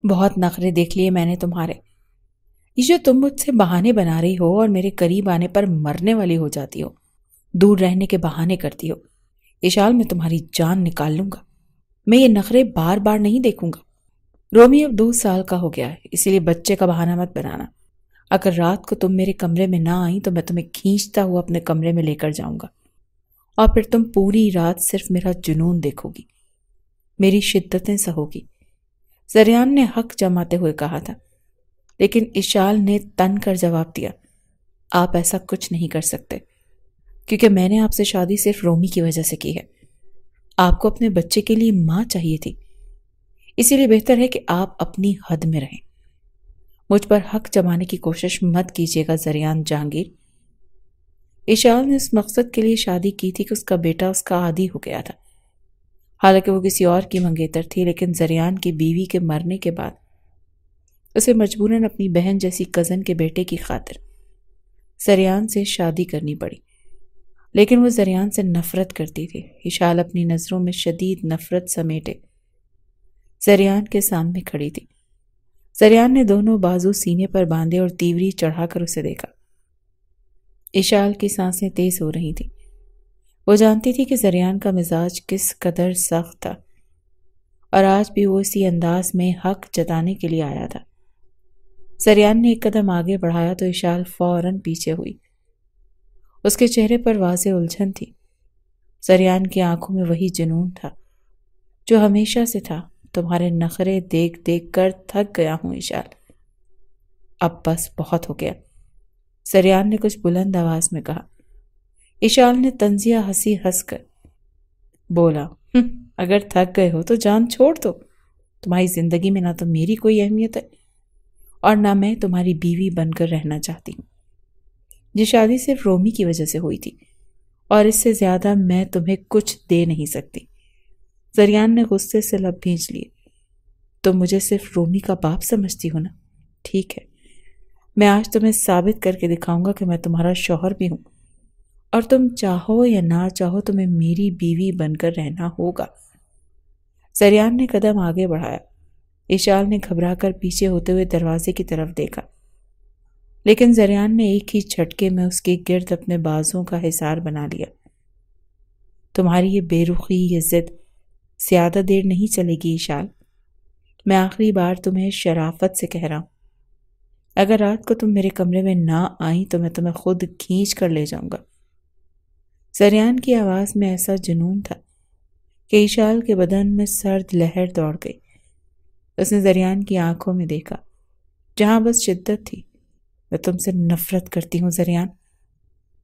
بہت نخرے دیکھ لیے میں نے تمہارے۔ یہ جو تم مجھ سے بہانے بنا رہی ہو اور میرے قریب آنے پر مرنے والی ہو جاتی ہو، دور رہنے کے بہانے کرتی ہو، اشال میں تمہاری جان نکال لوں گا۔ میں یہ نخرے بار بار نہیں دیکھوں گا۔ رومی اب 2 سال کا ہو گیا ہے، اسی لیے بچے کا بہانہ مت بنانا۔ اگر رات کو تم میرے کمرے میں نہ آئیں تو میں تمہیں کھینچتا ہوا اپنے کمرے میں لے کر جاؤں گا، اور پھر تم پوری رات صرف میرا جنون دیکھو گی، میری شدتیں سہو گی۔ زریان نے حق جماتے ہوئے کہا تھا، لیکن اشال نے تن کر جواب دیا، آپ ایسا کچھ نہیں کر سکتے، کیونکہ میں نے آپ سے شادی صرف رومی کی وجہ سے کی ہے۔ آپ کو اپنے بچے کے لیے ماں چاہیے تھی، اسی لیے بہتر ہے کہ آپ اپنی حد میں رہیں۔ مجھ پر حق جمانے کی کوشش مت کیجیے گا زریان جہانگیر۔ اشال نے اس مقصد کے لیے شادی کی تھی کہ اس کا بیٹا اس کا عادی ہو گیا تھا۔ حالانکہ وہ کسی اور کی منگیتر تھی، لیکن زریان کی بیوی کے مرنے کے بعد اسے مجبوراً اپنی بہن جیسی کزن کے بیٹے کی خاطر زریان سے شادی کرنی پڑی۔ لیکن وہ زریان سے نفرت کرتی تھی۔ اشال اپنی نظروں میں شدید نفرت سمیٹے زریان کے سامنے کھڑی تھی۔ زریان نے دونوں بازو سینے پر باندھے اور تیوری چڑھا کر اسے دیکھا۔ اشال کی سانسیں تیز ہو رہی تھیں۔ وہ جانتی تھی کہ زریان کا مزاج کس قدر سخت تھا، اور آج بھی وہ اسی انداز میں حق جتانے کے لیے آیا تھا۔ زریان نے ایک قدم آگے بڑھایا تو اشال فوراً پیچھے ہوئی۔ اس کے چہرے پر واضح الجھن تھی۔ زریان کی آنکھوں میں وہی جنون تھا جو ہمیشہ سے تھا۔ تمہارے نخرے دیکھ دیکھ کر تھک گیا ہوں اشال، اب بس بہت ہو گیا، زریان نے کچھ بلند آواز میں کہا۔ اشال نے طنزیہ ہنسی ہنس کر بولا، اگر تھک گئے ہو تو جان چھوڑ دو۔ تمہاری زندگی میں نہ تو میری کوئی اہمیت ہے اور نہ میں تمہاری بیوی بن کر رہنا چاہتی ہوں۔ یہ شادی صرف رومی کی وجہ سے ہوئی تھی، اور اس سے زیادہ میں تمہیں کچھ دے نہیں سکتی۔ زریان نے غصے سے لب بھینچ لیے۔ تم مجھے صرف رومی کا باپ سمجھتی ہو نا؟ ٹھیک ہے، میں آج تمہیں ثابت کر کے دکھاؤں گا کہ میں تمہارا شوہر بھی ہوں، اور تم چاہو یا نہ چاہو تمہیں میری بیوی بن کر رہنا ہوگا۔ زریان نے قدم آگے بڑھایا۔ اشال نے گھبرا کر پیچھے ہوتے ہوئے دروازے کی طرف دیکھا، لیکن زریان نے ایک ہی جھٹکے میں اس کے گرد اپنے بازوں کا حصار بنا لیا۔ تمہاری یہ بے رخی، یہ ضد زیادہ دیر نہیں چلے گی اشال۔ میں آخری بار تمہیں شرافت سے کہہ رہا ہوں، اگر رات کو تم میرے کمرے میں نہ آئیں تو میں تمہیں خود کھینچ کر لے جاؤں گا۔ زریان کی آواز میں ایسا جنون تھا کہ اشال کے بدن میں سرد لہر دوڑ گئی۔ اس نے زریان کی آنکھوں میں دیکھا، جہاں بس شدت تھی۔ میں تم سے نفرت کرتی ہوں زریان،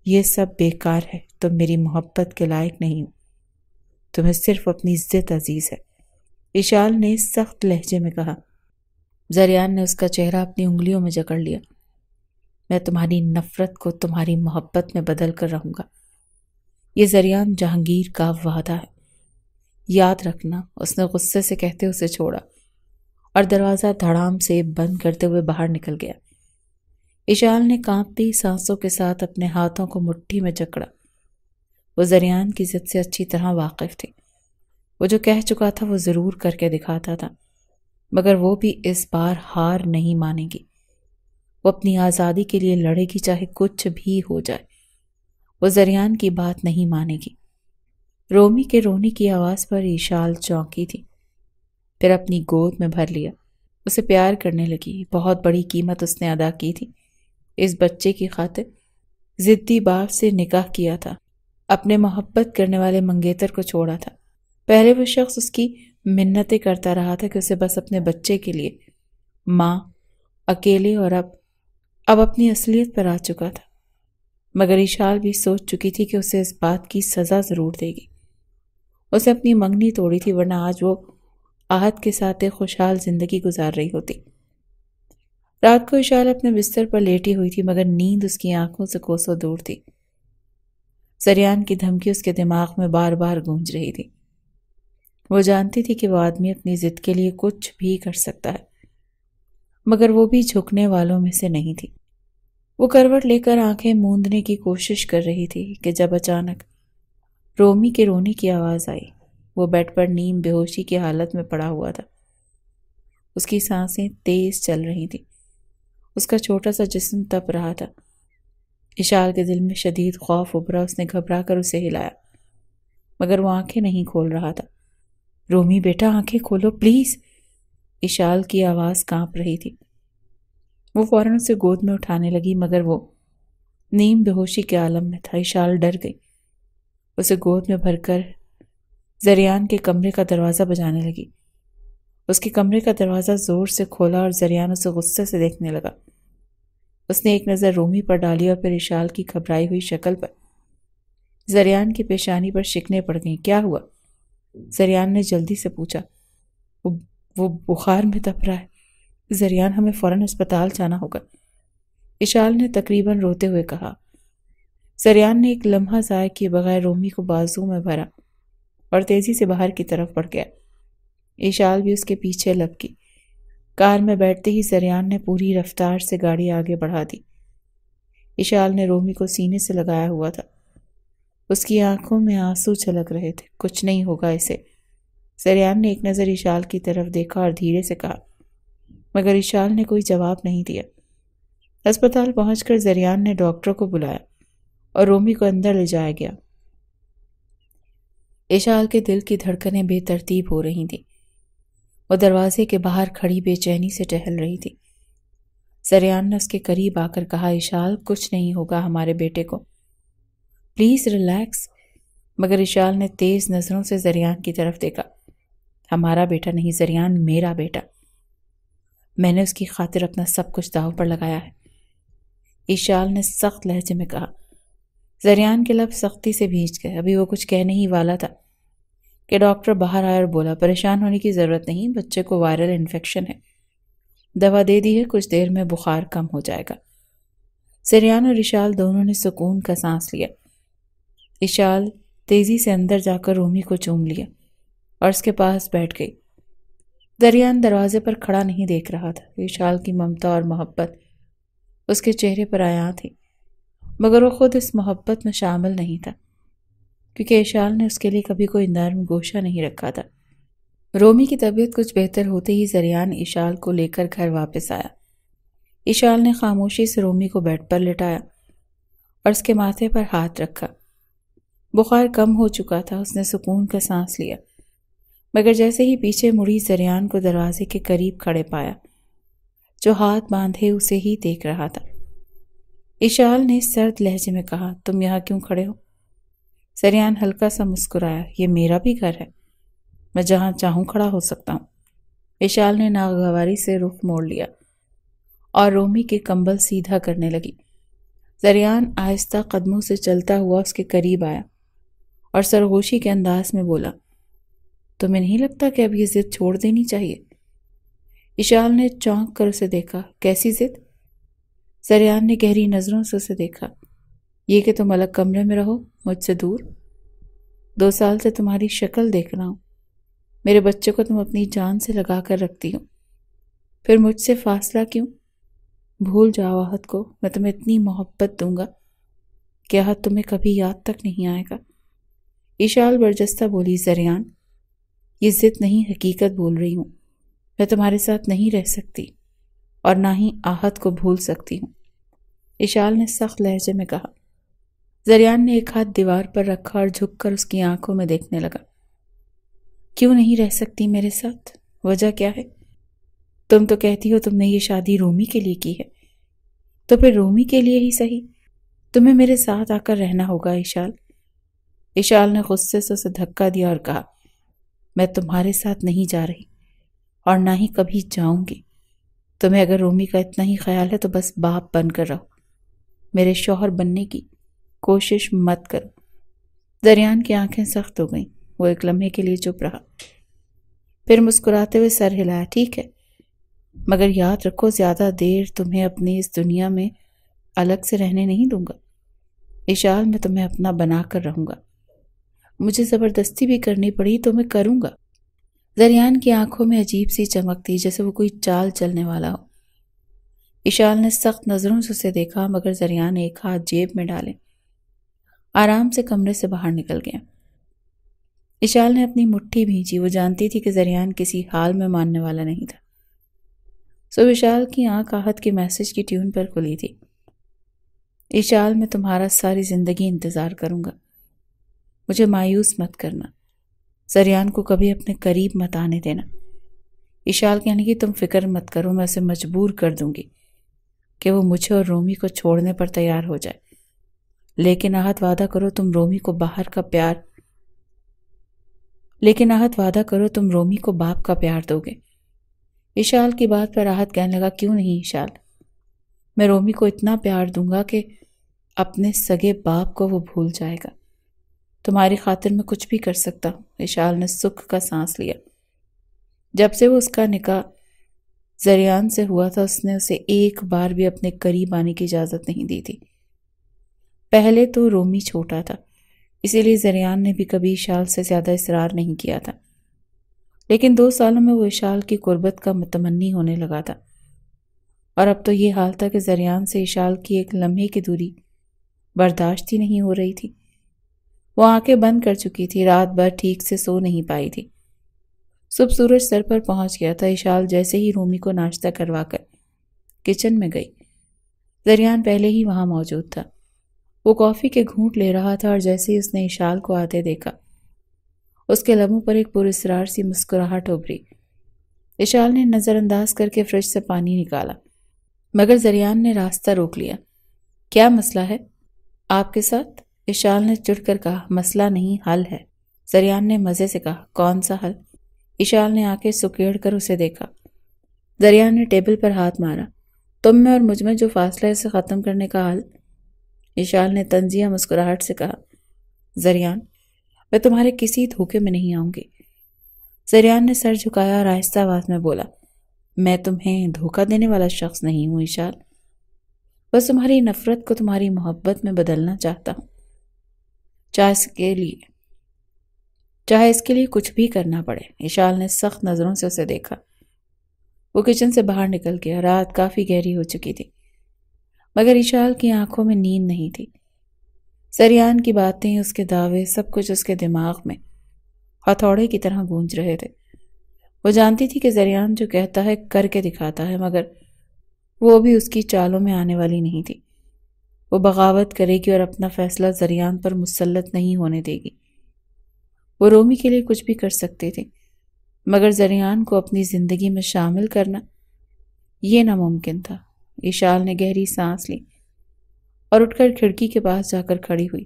یہ سب بیکار ہے، تم میری محبت کے لائق نہیں ہو، تمہیں صرف اپنی عزت عزیز ہے، اشال نے سخت لہجے میں کہا۔ زریان نے اس کا چہرہ اپنی انگلیوں میں جکڑ لیا۔ میں تمہاری نفرت کو تمہاری محبت میں بدل کر رہوں گا، یہ زریان جہانگیر کا وعدہ ہے، یاد رکھنا۔ اس نے غصے سے کہتے اسے چھوڑا اور دروازہ دھڑام سے بند کرتے ہوئے باہر نکل گیا۔ اشال نے کانپتی سانسوں کے ساتھ اپنے ہاتھوں کو مٹھی میں جکڑا۔ وہ زریان کی ضد سے اچھی طرح واقف تھی۔ وہ جو کہہ چکا تھا وہ ضرور کر کے دکھاتا تھا، مگر وہ بھی اس بار ہار نہیں مانے گی۔ وہ اپنی آزادی کے لیے لڑے گی، چاہے کچھ بھی ہو جائے۔ وہ زریان کی بات نہیں مانے گی۔ رومی کے رونے کی آواز پر اشال چونکی تھی، پھر اپنی گود میں بھر لیا، اسے پیار کرنے لگی۔ بہت بڑی قیمت اس نے ادا کی تھی اس بچے کی خاطر۔ ضدی باپ سے نکاح کیا تھا، اپنے محبت کرنے والے منگیتر کو چھوڑا تھا۔ پہلے وہ شخص اس کی منتیں کرتا رہا تھا کہ اسے بس اپنے بچے کے لیے ماں اکیلے، اور اب اپنی اصلیت پر آ چکا تھا۔ مگر اشال بھی سوچ چکی تھی کہ اسے اس بات کی سزا ضرور دے گی۔ اسے اپنی منگنی توڑی تھی، ورنہ آج وہ آہت کے ساتھ ایک خوشحال زندگی گزار رہی ہوتی۔ رات کو اشال اپنے بستر پر لیٹی ہوئی تھی، مگر نیند اس کی آنکھوں سے کوسوں دور تھی۔ زریان کی دھمکی اس کے دماغ میں بار بار گونج رہی تھی۔ وہ جانتی تھی کہ وہ آدمی اپنی ضد کے لیے کچھ بھی کر سکتا ہے، مگر وہ بھی جھکنے والوں میں سے نہیں تھی۔ وہ کروٹ لے کر آنکھیں موندنے کی کوشش کر رہی تھی کہ جب اچانک رومی کے رونے کی آواز آئی۔ وہ بیڈ پر نیم بے ہوشی کی حالت میں پڑا ہوا تھا۔ اس کی سانسیں تیز چل رہی تھیں، اس کا چھوٹا سا جسم تپ رہا تھا۔ اشال کے دل میں شدید خوف ابھرا، اس نے گھبرا کر اسے ہلایا، مگر وہ آنکھیں نہیں کھول رہا تھا۔ رومی بیٹا آنکھیں کھولو پلیز، اشال کی آواز کانپ رہی تھی۔ وہ فوراً اسے گود میں اٹھانے لگی، مگر وہ نیم بے ہوشی کے عالم میں تھا۔ اشال ڈر گئی، اسے گود میں بھر کر زریان کے کمرے کا دروازہ بجانے لگی۔ اس کے کمرے کا دروازہ زور سے کھولا اور زریان اسے غصے سے دیکھنے لگا۔ اس نے ایک نظر رومی پر ڈالی اور پھر اشال کی گھبرائی ہوئی شکل پر۔ زریان کی پیشانی پر شکنیں پڑ گئیں۔ کیا ہوا؟ زریان نے جلدی سے پوچھا۔ وہ بخار میں تپ رہا ہے زریان، ہمیں فوراً اسپتال جانا ہوگا، اشال نے تقریباً روتے ہوئے کہا۔ زریان نے ایک لمحہ ضائع کیے بغیر رومی کو بازو میں بھرا اور تیزی سے باہر کی طرف بڑھ گیا۔ اشال بھی اس کے پیچھے لپ کی۔ کار میں بیٹھتے ہی زریان نے پوری رفتار سے گاڑی آگے بڑھا دی۔ اشال نے رومی کو سینے سے لگایا ہوا تھا، اس کی آنکھوں میں آنسو چھلک رہے تھے۔ کچھ نہیں ہوگا اسے، زریان نے ایک نظر اشال کی طرف دیکھا اور دھیرے سے کہا، مگر اشال نے کوئی جواب نہیں دیا۔ ہسپتال پہنچ کر زریان نے ڈاکٹر کو بلایا اور رومی کو اندر لے جایا گیا۔ اشال کے دل کی دھڑکنیں بے ترتیب ہو رہی تھیں۔ وہ دروازے کے باہر کھڑی بے چینی سے ٹہل رہی تھی۔ زریان نے اس کے قریب آ کر کہا، اشال کچھ نہیں ہوگا ہمارے بیٹے کو، پلیز ریلیکس۔ مگر اشال نے تیز نظروں سے زریان کی طرف دیکھا۔ ہمارا بیٹا نہیں زریان، میرا بیٹا، میں نے اس کی خاطر اپنا سب کچھ داؤ پر لگایا ہے، اشال نے سخت لہجے میں کہا۔ زریان کے لب سختی سے بھیج گئے۔ ابھی وہ کچھ کہنے ہی والا تھا کہ ڈاکٹر باہر آیا اور بولا، پریشان ہونے کی ضرورت نہیں، بچے کو وائرل انفیکشن ہے، دوا دے دی ہے، کچھ دیر میں بخار کم ہو جائے گا۔ زریان اور اشال دونوں نے سکون کا سانس لیا۔ اشال تیزی سے اندر جا کر رومی کو چوم لیا اور اس کے پاس بیٹھ گئی۔ زریان دروازے پر کھڑا نہیں دیکھ رہا تھا۔ اشال کی ممتا اور محبت اس کے چہرے پر عیاں تھی، مگر وہ خود اس محبت میں شامل نہیں تھا، کیونکہ اشال نے اس کے لیے کبھی کوئی نرم گوشہ نہیں رکھا تھا۔ رومی کی طبیعت کچھ بہتر ہوتے ہی زریان اشال کو لے کر گھر واپس آیا۔ اشال نے خاموشی سے رومی کو بیڈ پر لٹایا اور اس کے ماتھے پر ہاتھ رکھا۔ بخار کم ہو چکا تھا، اس نے سکون کا سانس لیا، مگر جیسے ہی پیچھے مڑی زریان کو دروازے کے قریب کھڑے پایا، جو ہاتھ باندھے اسے ہی دیکھ رہا تھا۔ اشال نے سرد لہجے میں کہا، تم یہاں کیوں کھڑے ہو؟ زریان ہلکا سا مسکرایا، یہ میرا بھی گھر ہے، میں جہاں چاہوں کھڑا ہو سکتا ہوں۔ اشال نے ناگواری سے رخ موڑ لیا اور رومی کے کمبل سیدھا کرنے لگی۔ زریان آہستہ قدموں سے چلتا ہوا اس کے قریب آیا اور سرگوشی کے انداز میں بولا، تمہیں نہیں لگتا کہ اب یہ ضد چھوڑ دینی چاہیے؟ اشال نے چونک کر اسے دیکھا، کیسی ضد؟ زریان نے گہری نظروں سے اسے دیکھا، یہ کہ تم الگ کمرے میں رہو مجھ سے دور، 2 سال سے تمہاری شکل دیکھ رہا ہوں، میرے بچے کو تم اپنی جان سے لگا کر رکھتی ہو، پھر مجھ سے فاصلہ کیوں؟ بھول جاؤ عہد کو، میں تمہیں اتنی محبت دوں گا کہ عہد تمہیں کبھی یاد تک نہیں آئے گا۔ اشال برجستہ بولی، زریان یہ ضد نہیں، حقیقت بول رہی ہوں، میں تمہارے ساتھ نہیں رہ سکتی اور نہ ہی عہد کو بھول سکتی ہوں، اشال نے سخت لہجے میں کہا۔ زریان نے ایک ہاتھ دیوار پر رکھا اور جھک کر اس کی آنکھوں میں دیکھنے لگا۔ کیوں نہیں رہ سکتی میرے ساتھ؟ وجہ کیا ہے؟ تم تو کہتی ہو تم نے یہ شادی رومی کے لیے کی ہے، تو پھر رومی کے لیے ہی صحیح، تمہیں میرے ساتھ آ کر رہنا ہوگا اشال۔ اشال نے غصے سے اسے دھکا دیا اور کہا، میں تمہارے ساتھ نہیں جا رہی اور نہ ہی کبھی جاؤں گی، تمہیں اگر رومی کا اتنا ہی خیال ہے تو بس باپ بن کر رہو، میرے شوہر بننے کی کوشش مت کرو۔ زریان کی آنکھیں سخت ہو گئیں، وہ ایک لمحے کے لیے چپ رہا، پھر مسکراتے ہوئے سر ہلایا، ٹھیک ہے، مگر یاد رکھو زیادہ دیر تمہیں اپنی اس دنیا میں الگ سے رہنے نہیں دوں گا، اشال میں تمہیں اپنا بنا کر رہوں گا، مجھے زبردستی بھی کرنی پڑی تو میں کروں گا۔ زریان کی آنکھوں میں عجیب سی چمک تھی، جیسے وہ کوئی چال چلنے والا ہو۔ اشال نے سخت نظروں سے اسے دیکھا، مگر زریان نے ایک ہاتھ جیب میں ڈالے آرام سے کمرے سے باہر نکل گیا۔ اشال نے اپنی مٹھی بھینچی، وہ جانتی تھی کہ زریان کسی حال میں ماننے والا نہیں تھا۔ سو وشال کی آنکھ آہت کی میسج کی ٹیون پر کھلی تھی۔ اشال، میں تمہارا ساری زندگی انتظار کروں گا، مجھے مایوس مت کرنا، زریان کو کبھی اپنے قریب مت آنے دینا۔ اشال کہنے کی تم فکر مت کرو، میں اسے مجبور کر دوں گی کہ وہ مجھے اور رومی کو چھوڑنے پر تیار ہو جائے، لیکن آہت وعدہ کرو تم رومی کو باپ کا پیار دو گے۔ اشال کی بات پر آہت کہنے لگا، کیوں نہیں اشال، میں رومی کو اتنا پیار دوں گا کہ اپنے سگے باپ کو وہ بھول جائے گا۔ تمہاری خاطر میں کچھ بھی کر سکتا ہوں۔ اشال نے سکھ کا سانس لیا۔ جب سے وہ اس کا نکاح زریان سے ہوا تھا، اس نے اسے ایک بار بھی اپنے قریب آنے کی اجازت نہیں دی تھی۔ پہلے تو رومی چھوٹا تھا، اسی لیے زریان نے بھی کبھی اشال سے زیادہ اصرار نہیں کیا تھا، لیکن 2 سالوں میں وہ اشال کی قربت کا متمنی ہونے لگا تھا، اور اب تو یہ حال تھا کہ زریان سے اشال کی ایک لمحے کی دوری برداشت ہی نہیں ہو رہی تھی۔ وہ آنکھیں بند کر چکی تھی، رات بھر ٹھیک سے سو نہیں پائی تھی۔ صبح سورج سر پر پہنچ گیا تھا۔ اشال جیسے ہی رومی کو ناشتہ کروا کر کچن میں گئی، زریان پہلے ہی وہاں موجود تھا۔ وہ کافی کے گھونٹ لے رہا تھا، اور جیسے ہی اس نے اشال کو آتے دیکھا، اس کے لبوں پر ایک پراسرار سی مسکراہٹ ابھری۔ اشال نے نظر انداز کر کے فریج سے پانی نکالا، مگر زریان نے راستہ روک لیا۔ کیا مسئلہ ہے آپ کے ساتھ؟ اشال نے چڑھ کر کہا۔ مسئلہ نہیں، حل ہے، زریان نے مزے سے کہا۔ کون سا حل؟ اشال نے آنکھیں سکیڑ کر اسے دیکھا۔ زریان نے ٹیبل پر ہاتھ مارا۔ تم میں اور مجھ میں جو فاصلہ ہے، اسے ختم کرنے کا حل؟ اشال نے طنزیہ مسکراہٹ سے کہا۔ زریان، میں تمہارے کسی دھوکے میں نہیں آؤں گی۔ زریان نے سر جھکایا اور آہستہ آواز میں بولا، میں تمہیں دھوکہ دینے والا شخص نہیں ہوں اشال، بس تمہاری نفرت کو تمہاری محبت میں بدلنا چاہتا ہوں، چاہے اس کے لیے کچھ بھی کرنا پڑے۔ اشال نے سخت نظروں سے اسے دیکھا۔ وہ کچن سے باہر نکل گیا۔ رات کافی گہری ہو چکی تھی، مگر اشال کی آنکھوں میں نیند نہیں تھی۔ زریان کی باتیں، اس کے دعوے، سب کچھ اس کے دماغ میں ہتھوڑے کی طرح گونج رہے تھے۔ وہ جانتی تھی کہ زریان جو کہتا ہے کر کے دکھاتا ہے، مگر وہ بھی اس کی چالوں میں آنے والی نہیں تھی۔ وہ بغاوت کرے گی اور اپنا فیصلہ زریان پر مسلط نہیں ہونے دے گی۔ وہ رومی کے لیے کچھ بھی کر سکتی تھی، مگر زریان کو اپنی زندگی میں شامل کرنا یہ ناممکن تھا۔ اشال نے گہری سانس لی اور اٹھ کر کھڑکی کے پاس جا کر کھڑی ہوئی۔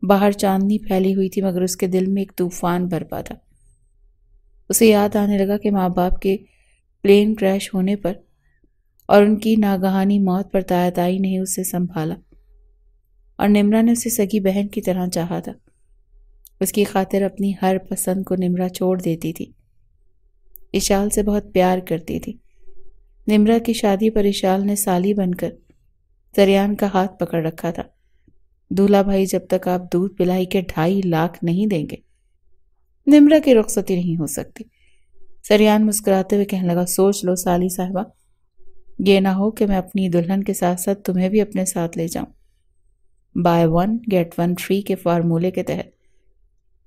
باہر چاندنی پھیلی ہوئی تھی، مگر اس کے دل میں ایک طوفان برپا تھا۔ اسے یاد آنے لگا کہ ماں باپ کے پلین کریش ہونے پر اور ان کی ناگہانی موت پر تائی نے اسے سنبھالا، اور نمرا نے اسے سگی بہن کی طرح چاہا تھا۔ اس کی خاطر اپنی ہر پسند کو نمرا چھوڑ دیتی تھی۔ اشال سے بہت پیار کرتی تھی۔ نمرا کی شادی پر اشال نے سالی بن کر زریان کا ہاتھ پکڑ رکھا تھا۔ دولہا بھائی، جب تک آپ دودھ پلائی کے 2.5 لاکھ نہیں دیں گے، نمرا کی رخصتی نہیں ہو سکتی۔ زریان مسکراتے ہوئے کہنے لگا، سوچ لو سالی صاحبہ، یہ نہ ہو کہ میں اپنی دلہن کے ساتھ ساتھ تمہیں بھی اپنے ساتھ لے جاؤں، buy 1 get 1 free کے فارمولے کے تحت۔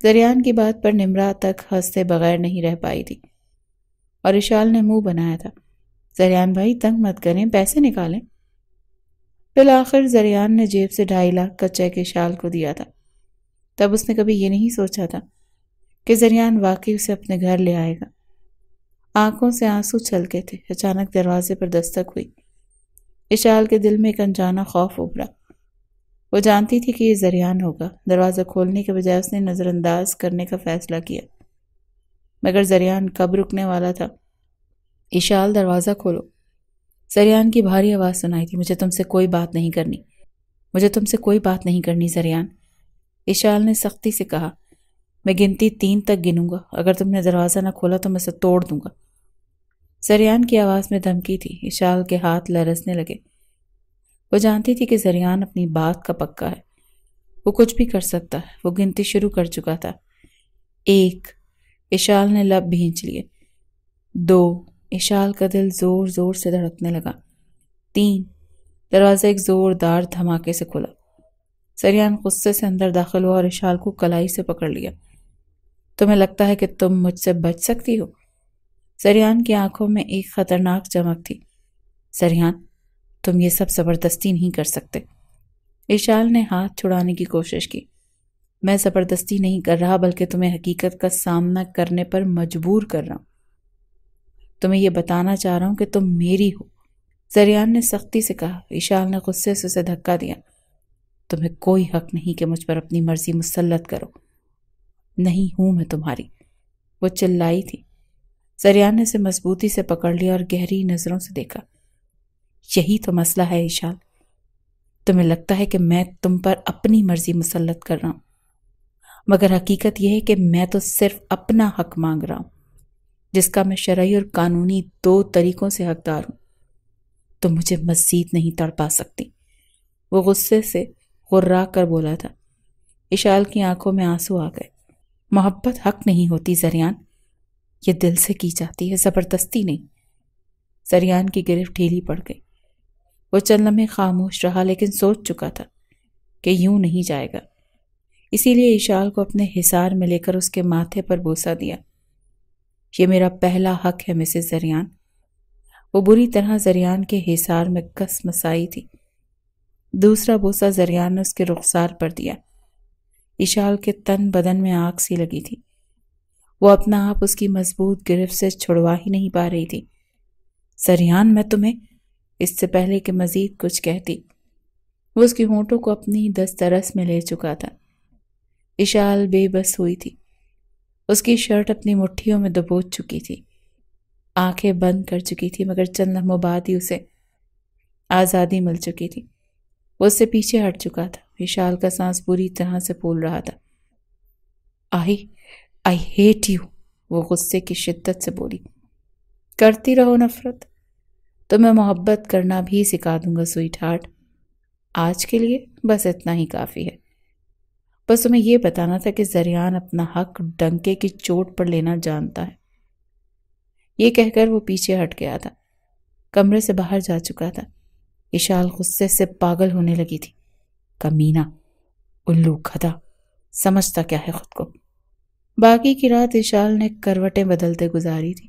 زریان کی بات پر نمرا تک ہنستے بغیر نہیں رہ پائی تھی، اور اشال نے منہ بنایا تھا۔ زریان بھائی تنگ مت کریں، پیسے نکالیں۔ بالآخر زریان نے جیب سے 2.5 لاکھ کا چیک اشال کو دیا تھا۔ تب اس نے کبھی یہ نہیں سوچا تھا کہ زریان واقعی اسے اپنے گھر لے آئے گا۔ آنکھوں سے آنسو چھلکے تھے۔ اچانک دروازے پر دستک ہوئی۔ اشال کے دل میں ایک انجانا خوف ابھرا۔ وہ جانتی تھی کہ یہ زریان ہوگا۔ دروازہ کھولنے کے بجائے اس نے نظر انداز کرنے کا فیصلہ کیا، مگر زریان کب رکنے والا تھا؟ اشال، دروازہ کھولو۔ زریان کی بھاری آواز سنائی تھی۔ مجھے تم سے کوئی بات نہیں کرنی زریان، اشال نے سختی سے کہا۔ میں گنتی 3 تک گنوں گا، اگر تم نے دروازہ نہ کھولا تو میں اسے توڑ دوں گا۔ زریان کی آواز میں دھمکی تھی۔ اشال کے ہاتھ لرزنے لگے۔ وہ جانتی تھی کہ زریان اپنی بات کا پکا ہے، وہ کچھ بھی کر سکتا ہے۔ وہ گنتی شروع کر چکا تھا۔ 1، اشال نے لب بھینچ لیے۔ 2، اشال کا دل زور زور سے دھڑکنے لگا۔ 3، دروازہ ایک زوردار دھماکے سے کھلا۔ زریان غصے سے اندر داخل ہوا اور اشال کو کلائی سے پکڑ لیا۔ تمہیں لگتا ہے کہ تم مجھ سے بچ سکتی ہو؟ زریان کی آنکھوں میں ایک خطرناک چمک تھی۔ زریان، تم یہ سب زبردستی نہیں کر سکتے۔ اشال نے ہاتھ چھڑانے کی کوشش کی۔ میں زبردستی نہیں کر رہا، بلکہ تمہیں حقیقت کا سامنا کرنے پر مجبور کر رہا ہوں۔ تمہیں یہ بتانا چاہ رہا ہوں کہ تم میری ہو، زریان نے سختی سے کہا۔ اشال نے غصے سے اسے دھکا دیا۔ تمہیں کوئی حق نہیں کہ مجھ پر اپنی مرضی مسلط کرو۔ نہیں ہوں میں تمہاری، وہ چلائی تھی۔ زریان نے اسے مضبوطی سے پکڑ لیا اور گہری نظروں سے دیکھا۔ یہی تو مسئلہ ہے اشال، تمہیں لگتا ہے کہ میں تم پر اپنی مرضی مسلط کر رہا ہوں، مگر حقیقت یہ ہے کہ میں تو صرف اپنا حق مانگ رہا ہوں، جس کا میں شرعی اور قانونی 2 طریقوں سے حقدار ہوں۔ تم مجھے مزید نہیں تڑپا سکتی، وہ غصے سے غرا کر بولا تھا۔ اشال کی آنکھوں میں آنسو آ گئے۔ محبت حق نہیں ہوتی زریان، یہ دل سے کی جاتی ہے، زبردستی نہیں۔ زریان کی گرفت ڈھیلی پڑ گئی۔ وہ چند لمحے خاموش رہا، لیکن سوچ چکا تھا کہ یوں نہیں جائے گا۔ اسی لیے اشال کو اپنے حصار میں لے کر اس کے ماتھے پر بوسہ دیا۔ یہ میرا پہلا حق ہے مسز زریان۔ وہ بری طرح زریان کے حصار میں کس مسائی تھی۔ دوسرا بوسہ زریان نے اس کے رخسار پر دیا۔ اشال کے تن بدن میں آگ سی لگی تھی۔ وہ اپنا آپ اس کی مضبوط گرفت سے چھڑوا ہی نہیں پا رہی تھی۔ زریان، میں تمہیں، اس سے پہلے کہ مزید کچھ کہتی، وہ اس کی ہونٹوں کو اپنی دسترس میں لے چکا تھا۔ اشال بے بس ہوئی تھی۔ اس کی شرٹ اپنی مٹھیوں میں دبوچ چکی تھی، آنکھیں بند کر چکی تھی، مگر چند لمحوں بعد ہی اسے آزادی مل چکی تھی۔ وہ اس سے پیچھے ہٹ چکا تھا۔ اشال کا سانس بری طرح سے پھول رہا تھا۔ I hate you، وہ غصے کی شدت سے بولی۔ کرتی رہو نفرت، تو میں محبت کرنا بھی سکھا دوں گا سویٹ ہارٹ۔ آج کے لیے بس اتنا ہی کافی ہے۔ بس تمہیں یہ بتانا تھا کہ زریان اپنا حق ڈنکے کی چوٹ پر لینا جانتا ہے۔ یہ کہہ کر وہ پیچھے ہٹ گیا تھا، کمرے سے باہر جا چکا تھا۔ اشال غصے سے پاگل ہونے لگی تھی۔ کمینہ، الو، گدھا، سمجھتا کیا ہے خود کو۔ باقی کی رات اشال نے کروٹیں بدلتے گزاری تھی۔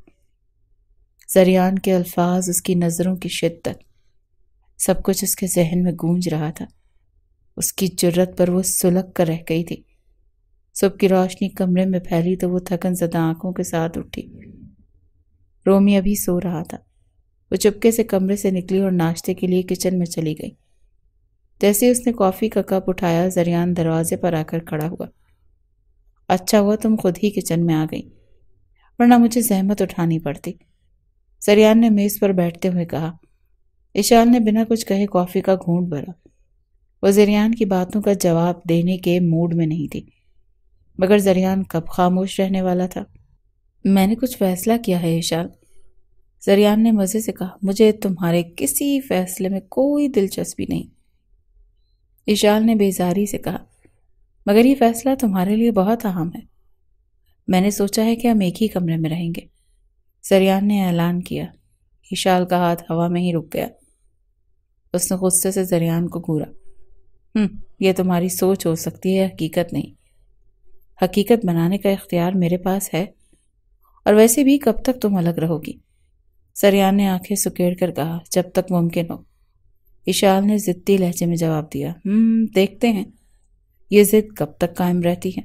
زریان کے الفاظ، اس کی نظروں کی شدت، سب کچھ اس کے ذہن میں گونج رہا تھا۔ اس کی جرت پر وہ سلگ کر رہ گئی تھی۔ صبح کی روشنی کمرے میں پھیلی تو وہ تھکن زدہ آنکھوں کے ساتھ اٹھی۔ رومی ابھی سو رہا تھا۔ وہ چپکے سے کمرے سے نکلی اور ناشتے کے لیے کچن میں چلی گئی۔ جیسے اس نے کافی کا کپ اٹھایا، زریان دروازے پر آ کر کھڑا ہوا۔ اچھا ہوا تم خود ہی کچن میں آ گئی، ورنہ مجھے زحمت اٹھانی پڑتی، زریان نے میز پر بیٹھتے ہوئے کہا۔ اشال نے بنا کچھ کہے کافی کا گھونٹ بھرا۔ وہ زریان کی باتوں کا جواب دینے کے موڈ میں نہیں تھی، مگر زریان کب خاموش رہنے والا تھا۔ میں نے کچھ فیصلہ کیا ہے اشال، زریان نے مزے سے کہا۔ مجھے تمہارے کسی فیصلے میں کوئی دلچسپی نہیں، اشال نے بیزاری سے کہا، مگر یہ فیصلہ تمہارے لیے بہت اہم ہے۔ میں نے سوچا ہے کہ ہم ایک ہی کمرے میں رہیں گے، زریان نے اعلان کیا۔ اشال کا ہاتھ ہوا میں ہی رک گیا۔ اس نے غصے سے زریان کو گھورا۔ یہ تمہاری سوچ ہو سکتی ہے، حقیقت نہیں۔ حقیقت بنانے کا اختیار میرے پاس ہے، اور ویسے بھی کب تک تم الگ رہو گی؟ زریان نے آنکھیں سکیڑ کر کہا، جب تک ممکن ہو۔ اشال نے ضدی لہجے میں جواب دیا، دیکھتے ہیں یہ ضد کب تک قائم رہتی ہے۔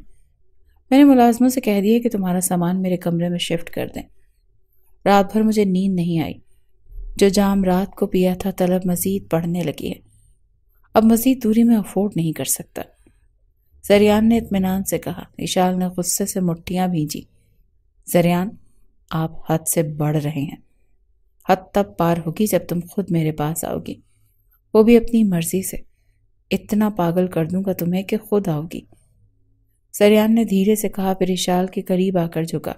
میں نے ملازموں سے کہہ دیا کہ تمہارا سامان میرے کمرے میں شفٹ کر دیں۔ رات بھر مجھے نیند نہیں آئی، جو جام رات کو پیا تھا طلب مزید بڑھنے لگی ہے، اب مزید دوری میں افورڈ نہیں کر سکتا، زریان نے اطمینان سے کہا۔ اشال نے غصے سے مٹھیاں بھیجی۔ زریان، آپ حد سے بڑھ رہے ہیں۔ حد تب پار ہوگی جب تم خود میرے پاس آؤ گی، وہ بھی اپنی مرضی سے۔ اتنا پاگل کر دوں گا تمہیں کہ خود آؤ گی، زریان نے دھیرے سے کہا، پھر اشال کے قریب آ کر جھکا۔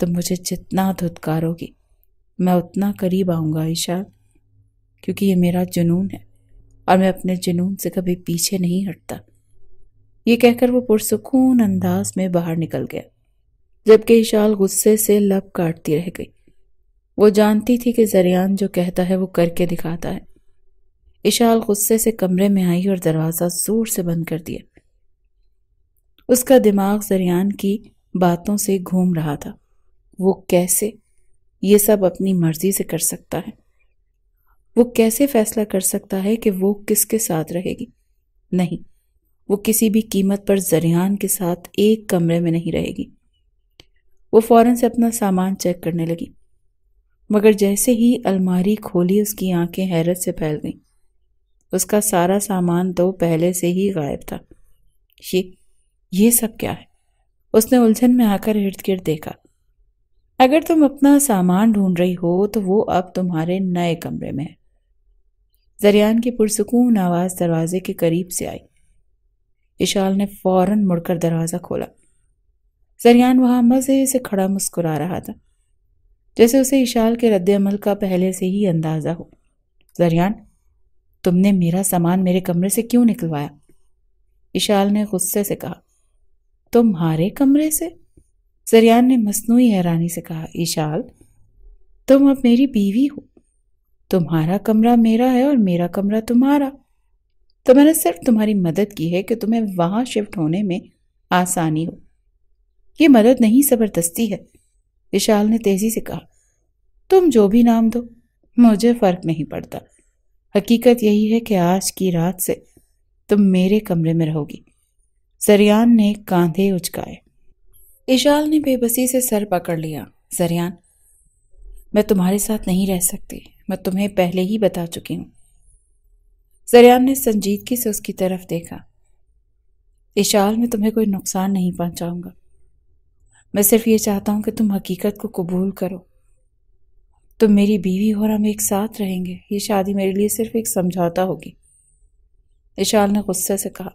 تم مجھے جتنا دھتکارو گی میں اتنا قریب آؤں گا اشال، کیونکہ یہ میرا جنون ہے اور میں اپنے جنون سے کبھی پیچھے نہیں ہٹتا۔ یہ کہہ کر وہ پرسکون انداز میں باہر نکل گیا، جبکہ اشال غصے سے لب کاٹتی رہ گئی۔ وہ جانتی تھی کہ زریان جو کہتا ہے وہ کر کے دکھاتا ہے۔ اشال غصے سے کمرے میں آئی اور دروازہ زور سے بند کر دیا۔ اس کا دماغ زریان کی باتوں سے گھوم رہا تھا۔ وہ کیسے یہ سب اپنی مرضی سے کر سکتا ہے۔ وہ کیسے فیصلہ کر سکتا ہے کہ وہ کس کے ساتھ رہے گی؟ نہیں، وہ کسی بھی قیمت پر زریان کے ساتھ ایک کمرے میں نہیں رہے گی۔ وہ فوراً سے اپنا سامان چیک کرنے لگی، مگر جیسے ہی الماری کھولی اس کی آنکھیں حیرت سے پھیل گئیں۔ اس کا سارا سامان تو پہلے سے ہی غائب تھا۔ یہ سب کیا ہے؟ اس نے الجھن میں آ کر ارد گرد دیکھا۔ اگر تم اپنا سامان ڈھونڈ رہی ہو تو وہ اب تمہارے نئے کمرے میں ہے۔ زریان کی پرسکون آواز دروازے کے قریب سے آئی۔ اشال نے فوراً مڑ کر دروازہ کھولا۔ زریان وہاں مزے سے کھڑا مسکرا رہا تھا، جیسے اسے اشال کے رد عمل کا پہلے سے ہی اندازہ ہو۔ زریان، تم نے میرا سامان میرے کمرے سے کیوں نکلوایا؟ اشال نے غصے سے کہا۔ تمہارے کمرے سے؟ زریان نے مصنوعی حیرانی سے کہا۔ اشال، تم اب میری بیوی ہو، تمہارا کمرہ میرا ہے اور میرا کمرہ تمہارا۔ تو میں نے صرف تمہاری مدد کی ہے کہ تمہیں وہاں شفٹ ہونے میں آسانی ہو۔ یہ مدد نہیں، زبردستی ہے، اشال نے تیزی سے کہا۔ تم جو بھی نام دو، مجھے فرق نہیں پڑتا۔ حقیقت یہی ہے کہ آج کی رات سے تم میرے کمرے میں رہو گی۔ زریان نے کاندھے اچکائے۔ اشال نے بے بسی سے سر پکڑ لیا۔ زریان، میں تمہارے ساتھ نہیں رہ سکتی، میں تمہیں پہلے ہی بتا چکی ہوں۔ زریان نے سنجیدگی سے اس کی طرف دیکھا۔ اشال، میں تمہیں کوئی نقصان نہیں پہنچاؤں گا، میں صرف یہ چاہتا ہوں کہ تم حقیقت کو قبول کرو۔ تم میری بیوی ہو اور ہم ایک ساتھ رہیں گے۔ یہ شادی میرے لیے صرف ایک سمجھوتا ہوگی، اشال نے غصے سے کہا۔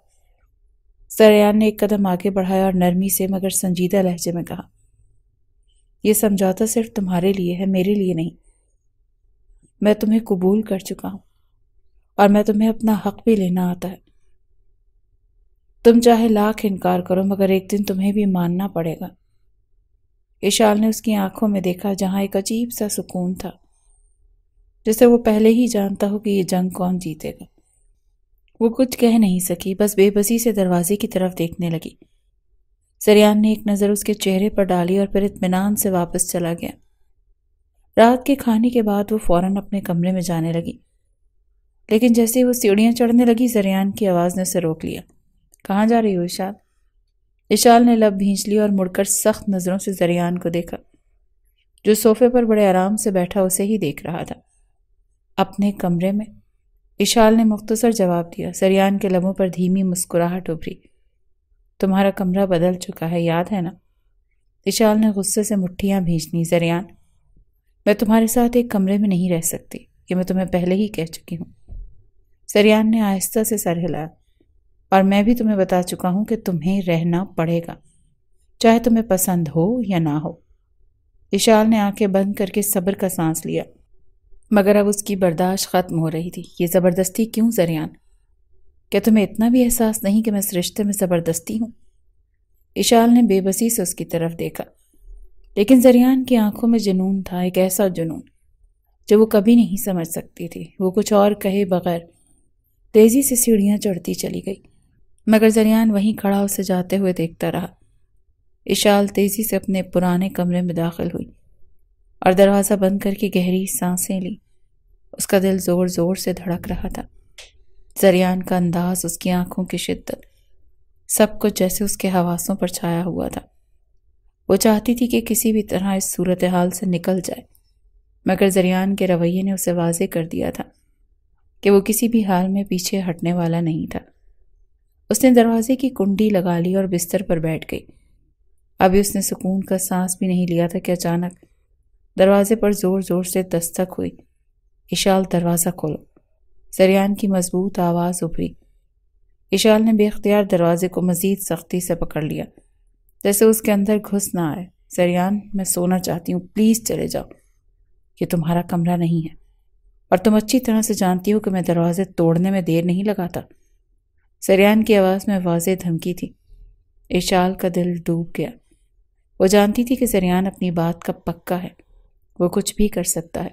زریان نے ایک قدم آگے بڑھایا اور نرمی سے مگر سنجیدہ لہجے میں کہا، یہ سمجھوتا صرف تمہارے لیے ہے، میرے لیے نہیں۔ میں تمہیں قبول کر چکا ہوں اور میں تمہیں اپنا حق بھی لینا آتا ہے۔ تم چاہے لاکھ انکار کرو مگر ایک دن تمہیں بھی ماننا پڑے گا۔ اشال نے اس کی آنکھوں میں دیکھا جہاں ایک عجیب سا سکون تھا، جسے وہ پہلے ہی جانتا ہو کہ یہ جنگ کون جیتے گا۔ وہ کچھ کہہ نہیں سکی، بس بے بسی سے دروازے کی طرف دیکھنے لگی۔ زریان نے ایک نظر اس کے چہرے پر ڈالی اور پھر اطمینان سے واپس چلا گیا۔ رات کے کھانے کے بعد وہ فوراً اپنے کمرے میں جانے لگی، لیکن جیسے وہ سیڑھیاں چڑھنے لگی زریان کی آواز نے اسے روک لیا۔ کہاں جا رہی ہو اشال؟ اشال نے لب بھینچ لی اور مڑ کر سخت نظروں سے زریان کو دیکھا، جو صوفے پر بڑے آرام سے بیٹھا اسے ہی دیکھ رہا تھا۔ اپنے کمرے میں؟ اشال نے مختصر جواب دیا۔ زریان کے لبوں پر دھیمی مسکراہٹ ابھری۔ تمہارا کمرہ بدل چکا ہے، یاد ہے نا؟ اشال نے غصے سے مٹھیاں بھینچ لی۔ زریان، میں تمہارے ساتھ ایک کمرے میں نہیں رہ سکتی، یہ میں تمہیں پہلے ہی کہہ چکی ہوں۔ زریان نے آہستہ سے سر ہلایا۔ اور میں بھی تمہیں بتا چکا ہوں کہ تمہیں رہنا پڑے گا، چاہے تمہیں پسند ہو یا نہ ہو۔ اشال نے آنکھیں بند کر کے صبر کا سانس لیا، مگر اب اس کی برداشت ختم ہو رہی تھی۔ یہ زبردستی کیوں زریان؟ کیا تمہیں اتنا بھی احساس نہیں کہ میں اس رشتے میں زبردستی ہوں؟ اشال نے بے بسی سے اس کی طرف دیکھا، لیکن زریان کی آنکھوں میں جنون تھا، ایک ایسا جنون جو وہ کبھی نہیں سمجھ سکتی تھی۔ وہ کچھ اور کہے بغیر تیزی سے سیڑھیاں چڑھتی چلی گئی، مگر زریان وہیں کھڑا اسے جاتے ہوئے دیکھتا رہا۔ اشال تیزی سے اپنے پرانے کمرے میں داخل ہوئی اور دروازہ بند کر کے گہری سانسیں لی۔ اس کا دل زور زور سے دھڑک رہا تھا۔ زریان کا انداز، اس کی آنکھوں کی شدت، سب کچھ جیسے اس کے حواسوں پر چھایا ہوا تھا۔ وہ چاہتی تھی کہ کسی بھی طرح اس صورتحال سے نکل جائے، مگر زریان کے رویے نے اسے واضح کر دیا تھا کہ وہ کسی بھی حال میں پیچھے ہٹنے والا نہیں تھا۔ اس نے دروازے کی کنڈی لگا لی اور بستر پر بیٹھ گئی۔ ابھی اس نے سکون کا سانس بھی نہیں لیا تھا کہ اچانک دروازے پر زور زور سے دستک ہوئی۔ اشال، دروازہ کھولو، زریان کی مضبوط آواز ابھری۔ اشال نے بے اختیار دروازے کو مزید سختی سے پکڑ لیا، جیسے اس کے اندر گھس نہ آئے۔ زریان، میں سونا چاہتی ہوں، پلیز چلے جاؤ، یہ تمہارا کمرہ نہیں ہے، اور تم اچھی طرح سے جانتی ہو کہ میں دروازے توڑنے میں دیر نہیں لگاتا۔ زریان کی آواز میں واضح دھمکی تھی۔ اشال کا دل ڈوب گیا۔ وہ جانتی تھی کہ زریان اپنی بات کا پکا ہے، وہ کچھ بھی کر سکتا ہے۔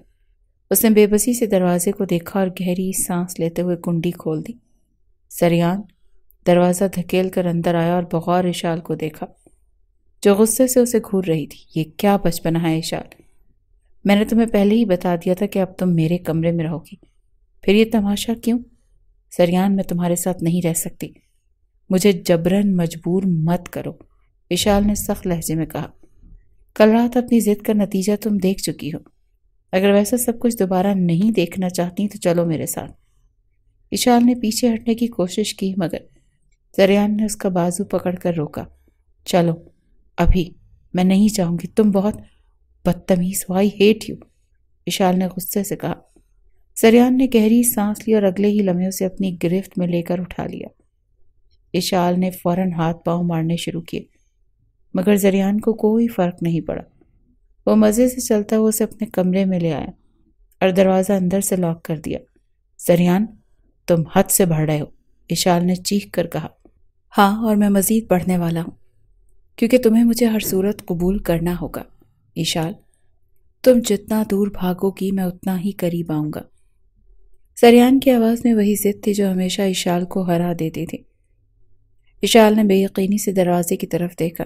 اس نے بے بسی سے دروازے کو دیکھا اور گہری سانس لیتے ہوئے کنڈی کھول دی۔ زریان دروازہ دھکیل کر اندر آیا اور بغور اشال کو دیکھا، جو غصے سے اسے گھور رہی تھی۔ یہ کیا بچپنا ہے اشال؟ میں نے تمہیں پہلے ہی بتا دیا تھا کہ اب تم میرے کمرے میں رہو گی، پھر یہ تماشا کیوں؟ سریان، میں تمہارے ساتھ نہیں رہ سکتی، مجھے جبرن مجبور مت کرو، وشال نے سخت لہجے میں کہا۔ کل رات اپنی ضد کا نتیجہ تم دیکھ چکی ہو، اگر ویسا سب کچھ دوبارہ نہیں دیکھنا چاہتی تو چلو میرے ساتھ۔ وشال نے پیچھے ہٹنے کی کوشش کی مگر سریان نے اس کا بازو پکڑ کر روکا۔ چلو ابھی، میں نہیں چاہوں گی، تم بہت بدتمیز ہو، آئی ہیٹ یو، وشال نے غصے سے کہا۔ سریان نے گہری سانس لی اور اگلے ہی لمحے اسے اپنی گرفت میں لے کر اٹھا لیا۔ وشال نے فوراً ہاتھ پاؤں مارنے شروع کیے مگر سریان کو کوئی فرق نہیں پڑا۔ وہ مزے سے چلتا ہوا اسے اپنے کمرے میں لے آیا اور دروازہ اندر سے لاک کر دیا۔ سریان، تم حد سے بڑھ رہے ہو، وشال نے چیخ کر کہا۔ ہاں، اور میں مزید بڑھنے والا ہوں کیونکہ تمہیں مجھے ہر صورت قبول کرنا ہوگا۔ وشال، تم جتنا دور بھاگو گی میں اتنا ہی قریب آؤں گا۔ سریان کی آواز میں وہی ضد تھی جو ہمیشہ وشال کو ہرا دیتی تھی۔ وشال نے بے یقینی سے دروازے کی طرف دیکھا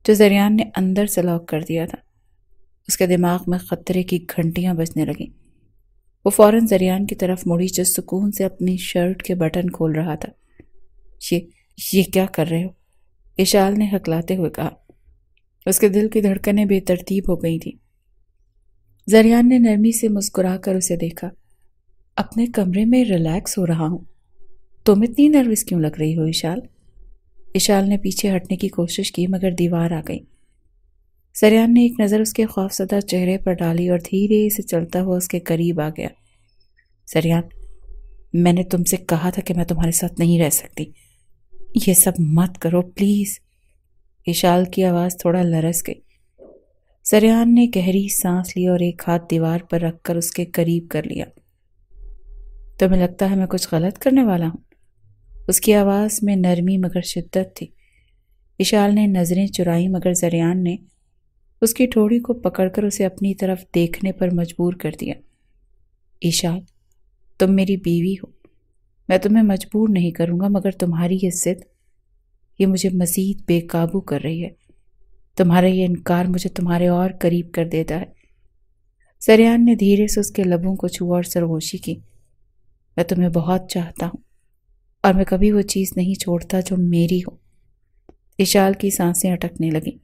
جو سریان نے اندر سے لاک کر دیا تھا۔ اس کے دماغ میں خطرے کی گھنٹیاں بجنے لگیں۔ وہ فوراً سریان کی طرف مڑی جو سکون سے اپنی شرٹ کے بٹن کھول رہا تھا۔ یہ کیا کر رہے ہو؟ وشال نے ہکلاتے ہوئے کہا۔ اس کے دل کی دھڑکنیں بے ترتیب ہو گئی تھیں۔ سریان نے نرمی سے مسکرا کر اسے دیکھا۔ اپنے کمرے میں ریلیکس ہو رہا ہوں، تم اتنی نروس کیوں لگ رہی ہو وشال؟ وشال نے پیچھے ہٹنے کی کوشش کی مگر دیوار آ گئی۔ سریان نے ایک نظر اس کے خوفزدہ چہرے پر ڈالی اور دھیرے سے چلتا ہوا اس کے قریب آ گیا۔ سریان، میں نے تم سے کہا تھا کہ میں تمہارے ساتھ نہیں رہ سکتی، یہ سب مت کرو پلیز۔ وشال کی آواز تھوڑا لرز گئی۔ سریان نے گہری سانس لی اور ایک ہاتھ دیوار پر رکھ کر اس کے قریب کر لیا۔ تمہیں لگتا ہے میں کچھ غلط کرنے والا ہوں؟ اس کی آواز میں نرمی مگر شدت تھی۔ وشال نے نظریں چرائیں مگر سریان نے اس کی ٹھوڑی کو پکڑ کر اسے اپنی طرف دیکھنے پر مجبور کر دیا۔ وشال، تم میری بیوی ہو، میں تمہیں مجبور نہیں کروں گا مگر تمہاری یہ ضد، یہ مجھے مزید بے قابو کر رہی ہے۔ تمہارا یہ انکار مجھے تمہارے اور قریب کر دیتا ہے۔ سریان نے دھیرے سے اس کے لبوں کو چھوا اور سرگوشی کی۔ میں تمہیں بہت چاہتا ہوں اور میں کبھی وہ چیز نہیں چھوڑتا جو میری ہو۔ وشال کی سانسیں اٹکنے لگیں۔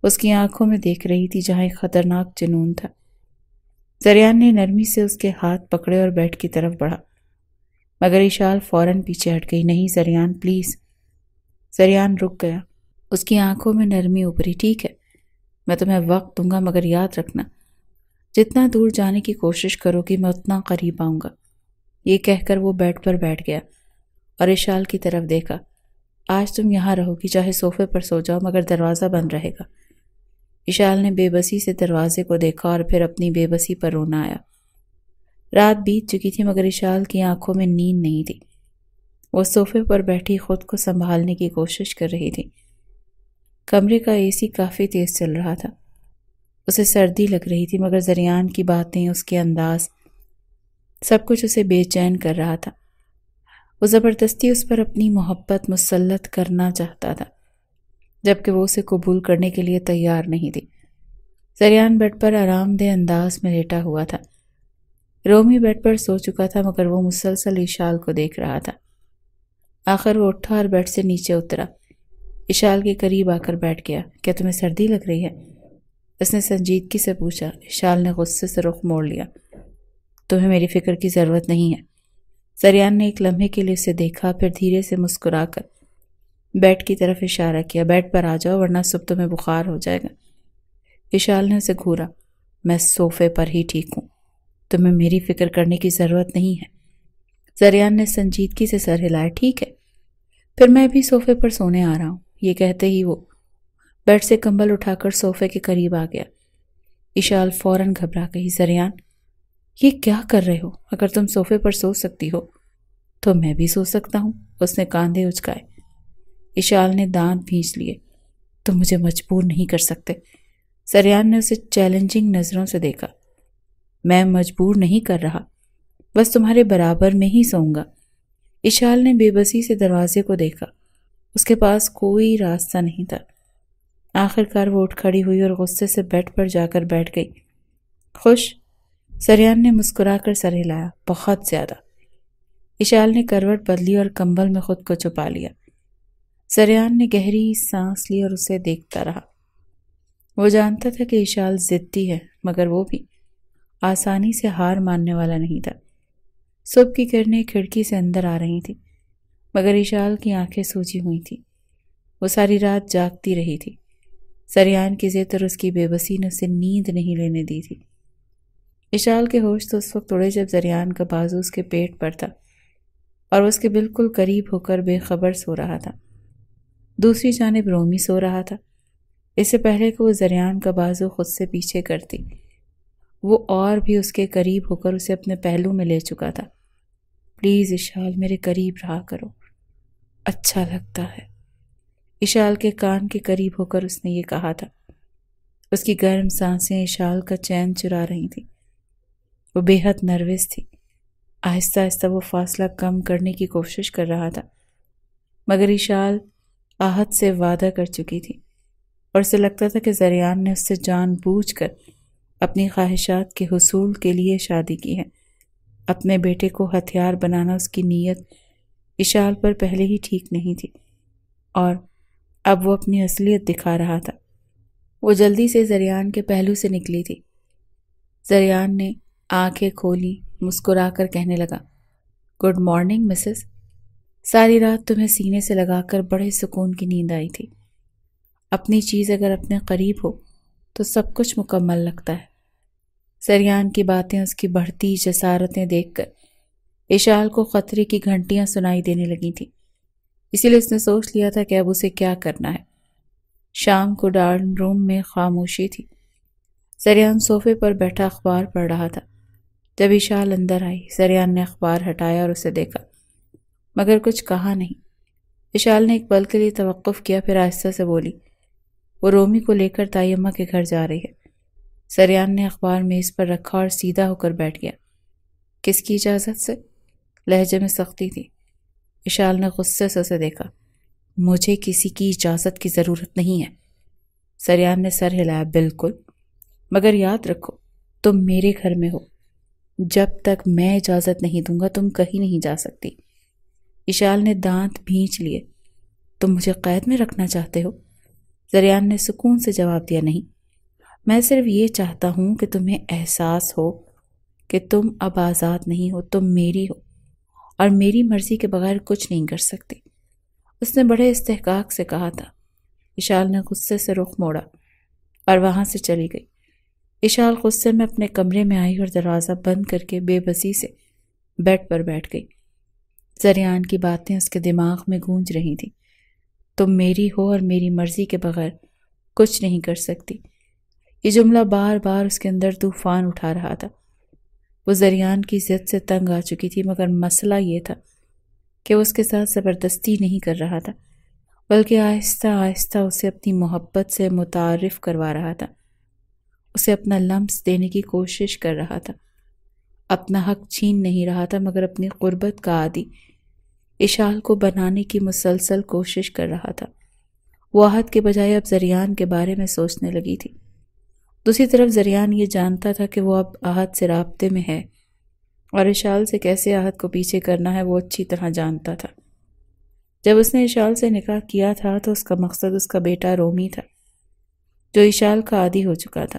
اس کی آنکھوں میں دیکھ رہی تھی جہاں ایک خطرناک جنون تھا۔ سریان نے نرمی سے اس کے ہاتھ پکڑے اور بیڈ کی طرف بڑھا مگر وشال فوراً پیچھے ہٹ گئی۔ نہیں سریان، پلیز۔ سریان رک گیا۔ اس کی آنکھوں میں نرمی ابھری۔ ٹھیک ہے، میں تمہیں وقت دوں گا مگر یاد رکھنا جتنا دور جانے کی کوشش کرو گی میں اتنا قریب آؤں گا۔ یہ کہہ کر وہ بیڈ پر بیٹھ گیا اور وشال کی طرف دیکھا۔ آج تم یہاں رہو گی، چاہے صوفے پر سو جاؤ مگر دروازہ بند رہے گا۔ وشال نے بے بسی سے دروازے کو دیکھا اور پھر اپنی بے بسی پر رونا آیا۔ رات بیت چکی تھی مگر وشال کی آنکھوں میں نیند نہیں تھی۔ وہ صوفے پر بیٹھی خود کو سنبھالنے کی کوشش کر رہی تھی۔ کمرے کا اے سی کافی تیز چل رہا تھا۔ اسے سردی لگ رہی تھی مگر سریان کی باتیں، اس کے انداز، سب کچھ اسے بے چین کر رہا تھا۔ وہ زبردستی اس پر اپنی محبت مسلط کرنا چاہتا تھا جبکہ وہ اسے قبول کرنے کے لیے تیار نہیں تھی۔ سریان بیڈ پر آرام دہ انداز میں لیٹا ہوا تھا۔ رومی بیڈ پر سو چکا تھا مگر وہ مسلسل وشال کو دیکھ رہا تھا۔ آخر وہ اٹھا اور بیڈ سے نیچے اترا، وشال کے قریب آ کر بیٹھ گیا۔ کیا تمہیں سردی لگ رہی ہے؟ اس نے سنجیدگی سے پوچھا۔ وشال نے غصے سے رخ موڑ لیا۔ تمہیں میری فکر کی ضرورت نہیں ہے۔ سریان نے ایک لمحے کے لیے اسے دیکھا پھر دھیرے سے مسکرا کر بیڈ کی طرف اشارہ کیا۔ بیڈ پر آ جاؤ ورنہ صبح تمہیں بخار ہو جائے گا۔ وشال نے اسے گھورا۔ میں صوفے پر ہی ٹھیک ہوں، تمہیں میری فکر کرنے کی ضرورت نہیں ہے۔ سریان نے سنجیدگی سے سر ہلایا۔ ٹھیک ہے، پھر میں بھی صوفے پر سونے آ رہا ہوں۔ یہ کہتے ہی وہ بیڈ سے کمبل اٹھا کر صوفے کے قریب آ گیا۔ وشال فوراً گھبرا گئی۔ سریان، یہ کیا کر رہے ہو؟ اگر تم صوفے پر سو سکتی ہو تو میں بھی سو سکتا ہوں۔ اس نے کاندھے اچکائے۔ وشال نے دانت بھینچ لیے۔ تم مجھے مجبور نہیں کر سکتے۔ سریان نے اسے چیلنجنگ نظروں سے دیکھا۔ میں مجبور نہیں کر رہا، بس تمہارے برابر میں ہی سوؤں گا۔ وشال نے بے بسی سے دروازے کو دیکھا۔ اس کے پاس کوئی راستہ نہیں تھا۔ آخر کار وہ اٹھ کھڑی ہوئی اور غصے سے بیڈ پر جا کر بیٹھ گئی۔ خوش؟ سریان نے مسکرا کر سر ہلایا۔ بہت زیادہ۔ اشال نے کروٹ بدلی اور کمبل میں خود کو چھپا لیا۔ سریان نے گہری سانس لی اور اسے دیکھتا رہا۔ وہ جانتا تھا کہ اشال ضدی ہے، مگر وہ بھی آسانی سے ہار ماننے والا نہیں تھا۔ صبح کی کرنیں کھڑکی سے اندر آ رہی تھیں، مگر اشال کی آنکھیں سوجی ہوئی تھیں۔ وہ ساری رات جاگتی رہی تھی۔ سریان کی ضد اور اس کی بے بسی نے اسے نیند نہیں لینے دی تھی۔ اشال کے ہوش تو اس وقت اڑے جب سریان کا بازو اس کے پیٹ پر تھا اور وہ اس کے بالکل قریب ہو کر بے خبر سو رہا تھا۔ دوسری جانب رومی سو رہا تھا۔ اس سے پہلے کہ وہ سریان کا بازو خود سے پیچھے کرتی، وہ اور بھی اس کے قریب ہو کر اسے اپنے پہلو میں لے چکا تھا۔ پلیز اشال، میرے قریب رہا کرو، اچھا لگتا ہے۔ اشال کے کان کے قریب ہو کر اس نے یہ کہا تھا۔ اس کی گرم سانسیں اشال کا چین چرا رہی تھیں۔ وہ بے حد نروس تھی۔ آہستہ آہستہ وہ فاصلہ کم کرنے کی کوشش کر رہا تھا، مگر اشال آہت سے وعدہ کر چکی تھی اور اسے لگتا تھا کہ سریان نے اس سے جان بوجھ کر اپنی خواہشات کے حصول کے لیے شادی کی ہے۔ اپنے بیٹے کو ہتھیار بنانا اس کی نیت اشال پر پہلے ہی ٹھیک نہیں تھی، اور اب وہ اپنی اصلیت دکھا رہا تھا۔ وہ جلدی سے سریان کے پہلو سے نکلی تھی۔ سریان نے آنکھیں کھولی، مسکرا کر کہنے لگا، گڈ مارننگ مسز۔ ساری رات تمہیں سینے سے لگا کر بڑے سکون کی نیند آئی تھی۔ اپنی چیز اگر اپنے قریب ہو تو سب کچھ مکمل لگتا ہے۔ سریان کی باتیں، اس کی بڑھتی جسارتیں دیکھ کر اشال کو خطرے کی گھنٹیاں سنائی دینے لگی تھیں، اسی لیے اس نے سوچ لیا تھا کہ اب اسے کیا کرنا ہے۔ شام کو ڈارن روم میں خاموشی تھی۔ سریان صوفے پر بیٹھا اخبار پڑھ رہا تھا۔ جب اشال اندر آئی، سریان نے اخبار ہٹایا اور اسے دیکھا، مگر کچھ کہا نہیں۔ اشال نے ایک پل کے لیے توقف کیا، پھر آہستہ سے بولی، وہ رومی کو لے کر تائی اماں کے گھر جا رہی ہے۔ سریان نے اخبار میز پر رکھا اور سیدھا ہو کر بیٹھ گیا۔ کس کی اجازت سے؟ لہجے میں سختی تھی۔ اشال نے غصے سے اسے دیکھا۔ مجھے کسی کی اجازت کی ضرورت نہیں ہے۔ سریان نے سر ہلایا۔ بالکل، مگر یاد رکھو تم میرے گھر میں ہو۔ جب تک میں اجازت نہیں دوں گا تم کہیں نہیں جا سکتی۔ اشال نے دانت بھینچ لیے۔ تم مجھے قید میں رکھنا چاہتے ہو؟ سریان نے سکون سے جواب دیا، نہیں، میں صرف یہ چاہتا ہوں کہ تمہیں احساس ہو کہ تم اب آزاد نہیں ہو، تم میری ہو اور میری مرضی کے بغیر کچھ نہیں کر سکتی۔ اس نے بڑے استحقاق سے کہا تھا۔ اشال نے غصے سے رخ موڑا اور وہاں سے چلی گئی۔ اشال غصے میں اپنے کمرے میں آئی اور دروازہ بند کر کے بے بسی سے بیڈ پر بیٹھ گئی۔ سریان کی باتیں اس کے دماغ میں گونج رہی تھیں۔ تم میری ہو اور میری مرضی کے بغیر کچھ نہیں کر سکتی۔ یہ جملہ بار بار اس کے اندر طوفان اٹھا رہا تھا۔ وہ سریان کی ضد سے تنگ آ چکی تھی، مگر مسئلہ یہ تھا کہ وہ اس کے ساتھ زبردستی نہیں کر رہا تھا، بلکہ آہستہ آہستہ اسے اپنی محبت سے متعارف کروا رہا تھا، اسے اپنا لمس دینے کی کوشش کر رہا تھا، اپنا حق چھین نہیں رہا تھا، مگر اپنی قربت کا عادی اشال کو بنانے کی مسلسل کوشش کر رہا تھا۔ وہ آہت کے بجائے اب سریان کے بارے میں سوچنے لگی تھی۔ دوسری طرف سریان یہ جانتا تھا کہ وہ اب آہت سے رابطے میں ہے اور اشال سے کیسے آہت کو پیچھے کرنا ہے وہ اچھی طرح جانتا تھا۔ جب اس نے اشال سے نکاح کیا تھا تو اس کا مقصد اس کا بیٹا رومی تھا، جو اشال کا عادی ہو چکا تھا۔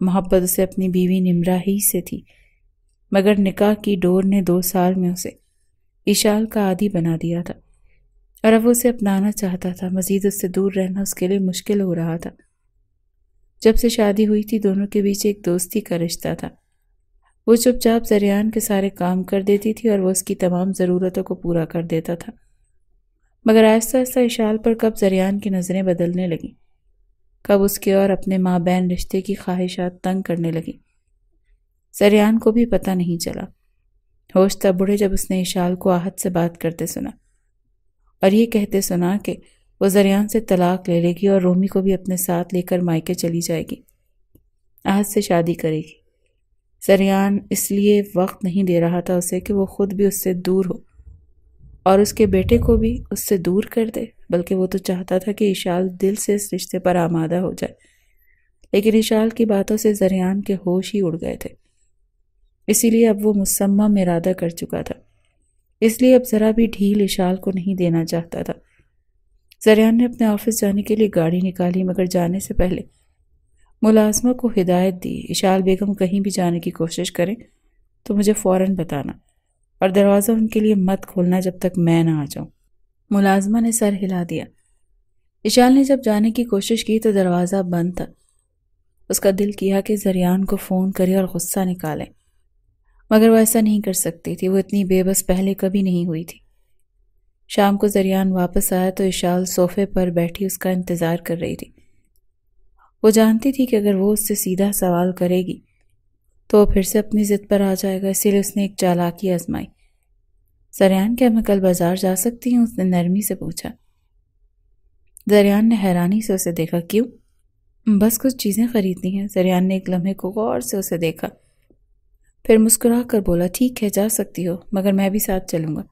محبت اسے اپنی بیوی نمرہ ہی سے تھی، مگر نکاح کی ڈور نے 2 سال میں اسے اشال کا عادی بنا دیا تھا، اور اب وہ اسے اپنانا چاہتا تھا۔ مزید اس سے دور رہنا اس کے لیے مشکل ہو رہا تھا۔ جب سے شادی ہوئی تھی دونوں کے بیچ ایک دوستی کا رشتہ تھا۔ وہ چپ چاپ سریان کے سارے کام کر دیتی تھی اور وہ اس کی تمام ضرورتوں کو پورا کر دیتا تھا، مگر آہستہ آہستہ اشال پر کب سریان کی نظریں بدلنے لگیں، کب اس کے اور اپنے مابین رشتے کی خواہشات تنگ کرنے لگیں، سریان کو بھی پتہ نہیں چلا۔ ہوش تب اڑے جب اس نے اشال کو آہت سے بات کرتے سنا اور یہ کہتے سنا کہ وہ سریان سے طلاق لے لے گی اور رومی کو بھی اپنے ساتھ لے کر مائکے چلی جائے گی، آہت سے شادی کرے گی۔ سریان اس لیے وقت نہیں دے رہا تھا اسے کہ وہ خود بھی اس سے دور ہو اور اس کے بیٹے کو بھی اس سے دور کر دے، بلکہ وہ تو چاہتا تھا کہ اشال دل سے اس رشتے پر آمادہ ہو جائے، لیکن اشال کی باتوں سے زریان کے ہوش ہی اڑ گئے تھے، اسی لیے اب وہ مصمم ارادہ کر چکا تھا، اس لیے اب ذرا بھی ڈھیل اشال کو نہیں دینا چاہتا تھا۔ زریان نے اپنے آفس جانے کے لیے گاڑی نکالی، مگر جانے سے پہلے ملازمہ کو ہدایت دی، اشال بیگم کہیں بھی جانے کی کوشش کریں تو مجھے فوراً بتانا، اور دروازہ ان کے لیے مت کھولنا جب تک میں نہ آ جاؤں۔ ملازمہ نے سر ہلا دیا۔ اشال نے جب جانے کی کوشش کی تو دروازہ بند تھا۔ اس کا دل کیا کہ زریان کو فون کرے اور غصہ نکالے، مگر وہ ایسا نہیں کر سکتی تھی، وہ اتنی بے بس پہلے کبھی نہیں ہوئی تھی۔ شام کو زریان واپس آیا تو اشال صوفے پر بیٹھی اس کا انتظار کر رہی تھی۔ وہ جانتی تھی کہ اگر وہ اس سے سیدھا سوال کرے گی تو وہ پھر سے اپنی ضد پر آ جائے گا، اسی لیے اس نے ایک چالاکی آزمائی۔ زریان، کیا میں کل بازار جا سکتی ہوں؟ اس نے نرمی سے پوچھا۔ زریان نے حیرانی سے اسے دیکھا۔ کیوں؟ بس کچھ چیزیں خریدنی ہیں۔ زریان نے ایک لمحے کو غور سے اسے دیکھا، پھر مسکرا کر بولا، ٹھیک ہے جا سکتی ہو، مگر میں بھی ساتھ چلوں گا۔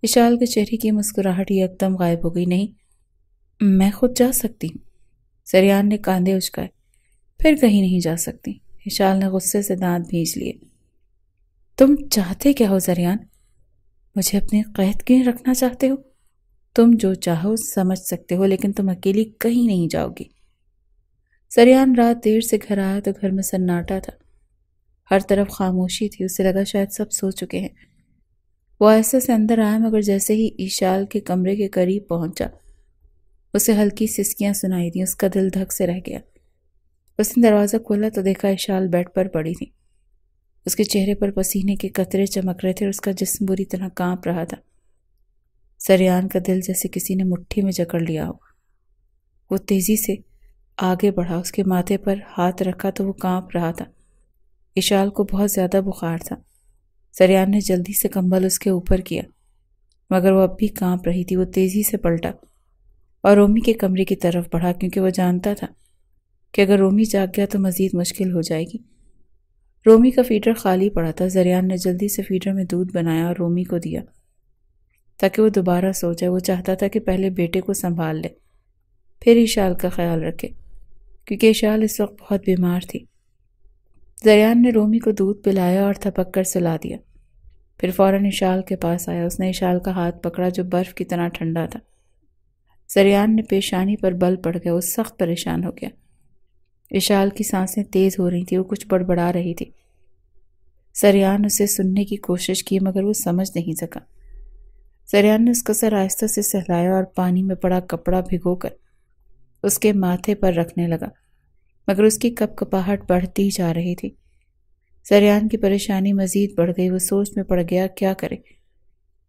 اشال کے چہرے کی مسکراہٹ یکدم غائب ہو گئی۔ نہیں، میں خود جا سکتی ہوں۔ زریان نے کاندھے اچکائے۔ پھر کہیں نہیں جا سکتی۔ اشال نے غصے سے دانت بھینچ لیے۔ تم چاہتے کیا ہو زریان؟ مجھے اپنے قید کیوں رکھنا چاہتے ہو؟ تم جو چاہو سمجھ سکتے ہو، لیکن تم اکیلی کہیں نہیں جاؤ گی۔ زریان رات دیر سے گھر آیا تو گھر میں سناٹا تھا، ہر طرف خاموشی تھی۔ اسے لگا شاید سب سو چکے ہیں۔ وہ آہستہ سے اندر آیا، مگر جیسے ہی اشال کے کمرے کے قریب پہنچا اسے ہلکی سسکیاں سنائی دیں۔ اس کا دل دھک سے رہ گیا۔ اس نے دروازہ کھولا تو دیکھا اشال بیڈ پر پڑی تھی۔ اس کے چہرے پر پسینے کے قطرے چمک رہے تھے اور اس کا جسم بری طرح کانپ رہا تھا۔ زریان کا دل جیسے کسی نے مٹھی میں جکڑ لیا ہو۔ وہ تیزی سے آگے بڑھا، اس کے ماتھے پر ہاتھ رکھا تو وہ کانپ رہا تھا۔ اشال کو بہت زیادہ بخار تھا۔ زریان نے جلدی سے کمبل اس کے اوپر کیا، مگر وہ اب بھی کانپ رہی تھی۔ وہ تیزی سے پلٹا اور رومی کے کمرے کی طرف بڑھا، کیونکہ وہ جانتا تھا کہ اگر رومی جاگ گیا تو مزید مشکل ہو جائے گی۔ رومی کا فیڈر خالی پڑا تھا۔ زریان نے جلدی سے فیڈر میں دودھ بنایا اور رومی کو دیا تاکہ وہ دوبارہ سو جائے۔ وہ چاہتا تھا کہ پہلے بیٹے کو سنبھال لے، پھر اشال کا خیال رکھے، کیونکہ اشال اس وقت بہت بیمار تھی۔ زریان نے رومی کو دودھ پلایا اور تھپک کر سلا دیا، پھر فوراً اشال کے پاس آیا۔ اس نے اشال کا ہاتھ پکڑا جو برف کی طرح ٹھنڈا تھا۔ زریان نے پیشانی پر بل پڑ گیا۔ وہ سخت پریشان ہو گیا۔ اشال کی سانسیں تیز ہو رہی تھی، وہ کچھ بڑبڑا رہی تھی۔ زریان اسے سننے کی کوشش کی، مگر وہ سمجھ نہیں سکا۔ زریان نے اس کا سر آہستہ سے سہلایا اور پانی میں پڑا کپڑا بھگو کر اس کے ماتھے پر رکھنے لگا، مگر اس کی کپ کپاہٹ بڑھتی جا رہی تھی۔ زریان کی پریشانی مزید بڑھ گئی۔ وہ سوچ میں پڑ گیا کیا کرے۔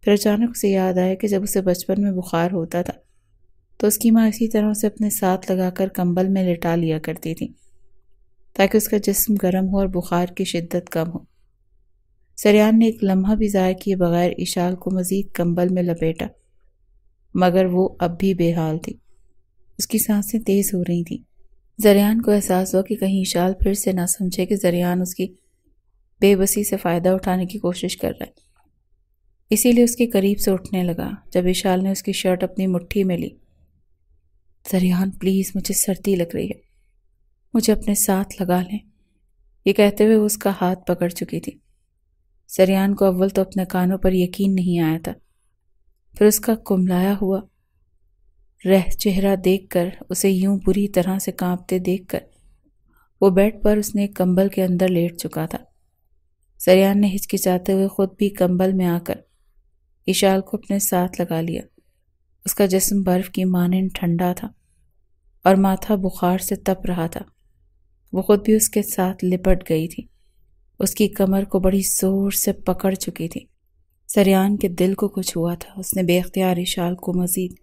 پھر اچانک اسے یاد آیا کہ جب اسے بچپن میں بخار ہوتا تھا تو اس کی ماں اسی طرح اسے اپنے ساتھ لگا کر کمبل میں لٹا لیا کرتی تھی تاکہ اس کا جسم گرم ہو اور بخار کی شدت کم ہو۔ زریان نے ایک لمحہ بھی ضائع کیے بغیر اشال کو مزید کمبل میں لپیٹا، مگر وہ اب بھی بے حال تھی۔ اس کی سانسیں تیز ہو رہی تھیں۔ زریان کو احساس ہوا کہ کہیں اشال پھر سے نہ سمجھے کہ زریان اس کی بے بسی سے فائدہ اٹھانے کی کوشش کر رہا ہے، اسی لیے اس کے قریب سے اٹھنے لگا۔ جب اشال نے اس کی شرٹ اپنی مٹھی میں لی، زریان پلیز، مجھے سردی لگ رہی ہے، مجھے اپنے ساتھ لگا لیں، یہ کہتے ہوئے وہ اس کا ہاتھ پکڑ چکی تھی۔ زریان کو اول تو اپنے کانوں پر یقین نہیں آیا تھا، پھر اس کا کملایا ہوا چہرہ دیکھ کر، اسے یوں بری طرح سے کانپتے دیکھ کر، وہ بیڈ پر اس نے ایک کمبل کے اندر لیٹ چکا تھا۔ زریان نے ہچکچاتے ہوئے خود بھی کمبل میں آ کر اشال کو اپنے ساتھ لگا لیا۔ اس کا جسم برف کی مانند ٹھنڈا تھا اور ماتھا بخار سے تپ رہا تھا۔ وہ خود بھی اس کے ساتھ لپٹ گئی تھی، اس کی کمر کو بڑی زور سے پکڑ چکی تھی۔ زریان کے دل کو کچھ ہوا تھا۔ اس نے بے اختیار اشال کو مزید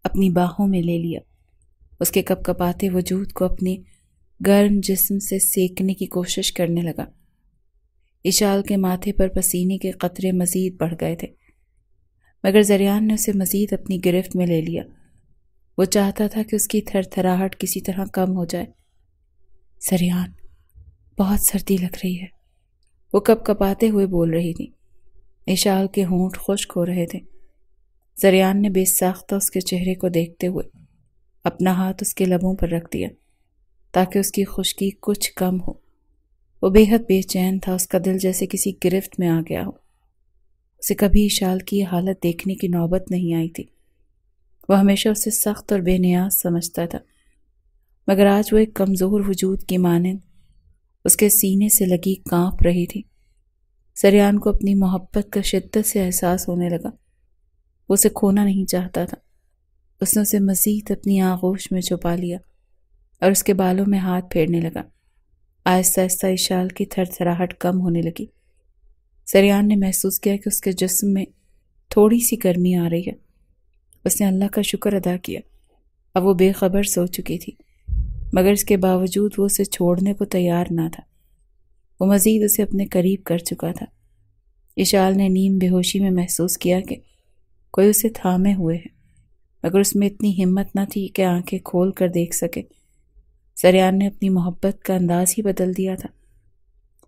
اپنی باہوں میں لے لیا، اس کے کپ کپاتے وجود کو اپنے گرم جسم سے سینکنے کی کوشش کرنے لگا۔ اشال کے ماتھے پر پسینے کے قطرے مزید بڑھ گئے تھے، مگر زریان نے اسے مزید اپنی گرفت میں لے لیا۔ وہ چاہتا تھا کہ اس کی تھر تھراہٹ کسی طرح کم ہو جائے۔ زریان، بہت سردی لگ رہی ہے، وہ کپ کپاتے ہوئے بول رہی تھی۔ اشال کے ہونٹ خشک ہو رہے تھے۔ زریان نے بے ساختہ اس کے چہرے کو دیکھتے ہوئے اپنا ہاتھ اس کے لبوں پر رکھ دیا۔ تاکہ اس کی خشکی کچھ کم ہو۔ وہ بے حد بے چین تھا، اس کا دل جیسے کسی گرفت میں آ گیا ہو۔ اسے کبھی اشال کی یہ حالت دیکھنے کی نوبت نہیں آئی تھی۔ وہ ہمیشہ اسے سخت اور بے نیاز سمجھتا تھا، مگر آج وہ ایک کمزور وجود کی مانند اس کے سینے سے لگی کانپ رہی تھی۔ سریان کو اپنی محبت کا شدت سے احساس ہونے لگا۔ وہ اسے کھونا نہیں چاہتا تھا۔ اس نے اسے مزید اپنی آغوش میں چھپا لیا اور اس کے بالوں میں ہاتھ پھیرنے لگا۔ آہستہ آہستہ اشال کی تھر تھراہٹ کم ہونے لگی۔ سریان نے محسوس کیا کہ اس کے جسم میں تھوڑی سی گرمی آ رہی ہے۔ اس نے اللہ کا شکر ادا کیا۔ اب وہ بے خبر سو چکی تھی، مگر اس کے باوجود وہ اسے چھوڑنے کو تیار نہ تھا۔ وہ مزید اسے اپنے قریب کر چکا تھا۔ اشال نے نیم بے ہوشی میں محسوس کیا کہ کوئی اسے تھامے ہوئے ہے، مگر اس میں اتنی ہمت نہ تھی کہ آنکھیں کھول کر دیکھ سکے۔ سریان نے اپنی محبت کا انداز ہی بدل دیا تھا۔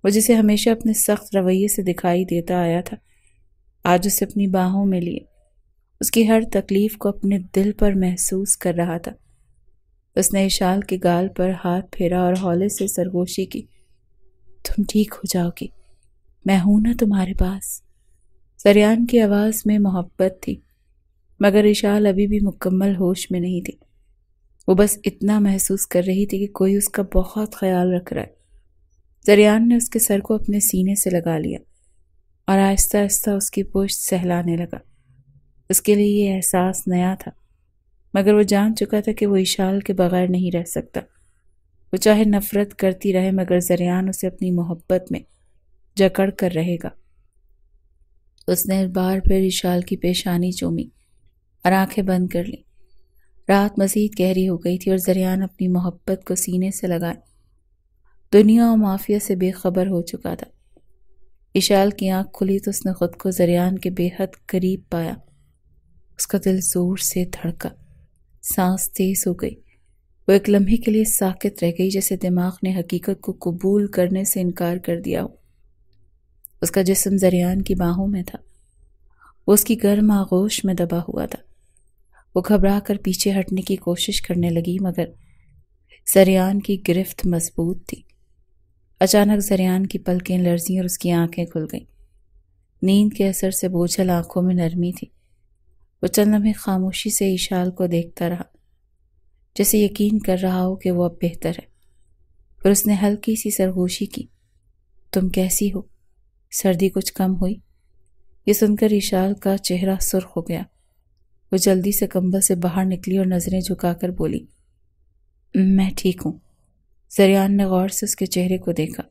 وہ جسے ہمیشہ اپنے سخت رویے سے دکھائی دیتا آیا تھا، آج اسے اپنی باہوں میں لیے اس کی ہر تکلیف کو اپنے دل پر محسوس کر رہا تھا۔ اس نے اشال کے گال پر ہاتھ پھیرا اور ہولے سے سرگوشی کی۔ تم ٹھیک ہو جاؤ گی، میں ہوں نا تمہارے پاس۔ سریان کی آواز میں محبت تھی، مگر اشال ابھی بھی مکمل ہوش میں نہیں تھی۔ وہ بس اتنا محسوس کر رہی تھی کہ کوئی اس کا بہت خیال رکھ رہا ہے۔ سریان نے اس کے سر کو اپنے سینے سے لگا لیا اور آہستہ آہستہ اس کی پشت سہلانے لگا۔ اس کے لیے یہ احساس نیا تھا، مگر وہ جان چکا تھا کہ وہ اشال کے بغیر نہیں رہ سکتا۔ وہ چاہے نفرت کرتی رہے، مگر سریان اسے اپنی محبت میں جکڑ کر رہے گا۔ اس نے بار پھر اشال کی پیشانی چومی اور آنکھیں بند کر لی۔ رات مزید گہری ہو گئی تھی اور سریان اپنی محبت کو سینے سے لگائے دنیا و مافیہ سے بے خبر ہو چکا تھا۔ اشال کی آنکھ کھلی تو اس نے خود کو سریان کے بے حد قریب پایا۔ اس کا دل زور سے دھڑکا، سانس تیز ہو گئی۔ وہ ایک لمحے کے لیے ساکت رہ گئی، جیسے دماغ نے حقیقت کو قبول کرنے سے انکار کر دیا ہو۔ اس کا جسم سریان کی باہوں میں تھا، وہ اس کی گرم آغوش میں دبا ہوا تھا۔ وہ گھبرا کر پیچھے ہٹنے کی کوشش کرنے لگی، مگر سریان کی گرفت مضبوط تھی۔ اچانک سریان کی پلکیں لرزیں اور اس کی آنکھیں کھل گئیں۔ نیند کے اثر سے بوجھل آنکھوں میں نرمی تھی۔ وہ چند لمحے خاموشی سے اشال کو دیکھتا رہا، جیسے یقین کر رہا ہو کہ وہ اب بہتر ہے۔ پھر اس نے ہلکی سی سرگوشی کی۔ تم کیسی ہو؟ سردی کچھ کم ہوئی؟ یہ سن کر اشال کا چہرہ سرخ ہو گیا۔ وہ جلدی سے کمبل سے باہر نکلی اور نظریں جھکا کر بولی، میں ٹھیک ہوں۔ سریان نے غور سے اس کے چہرے کو دیکھا۔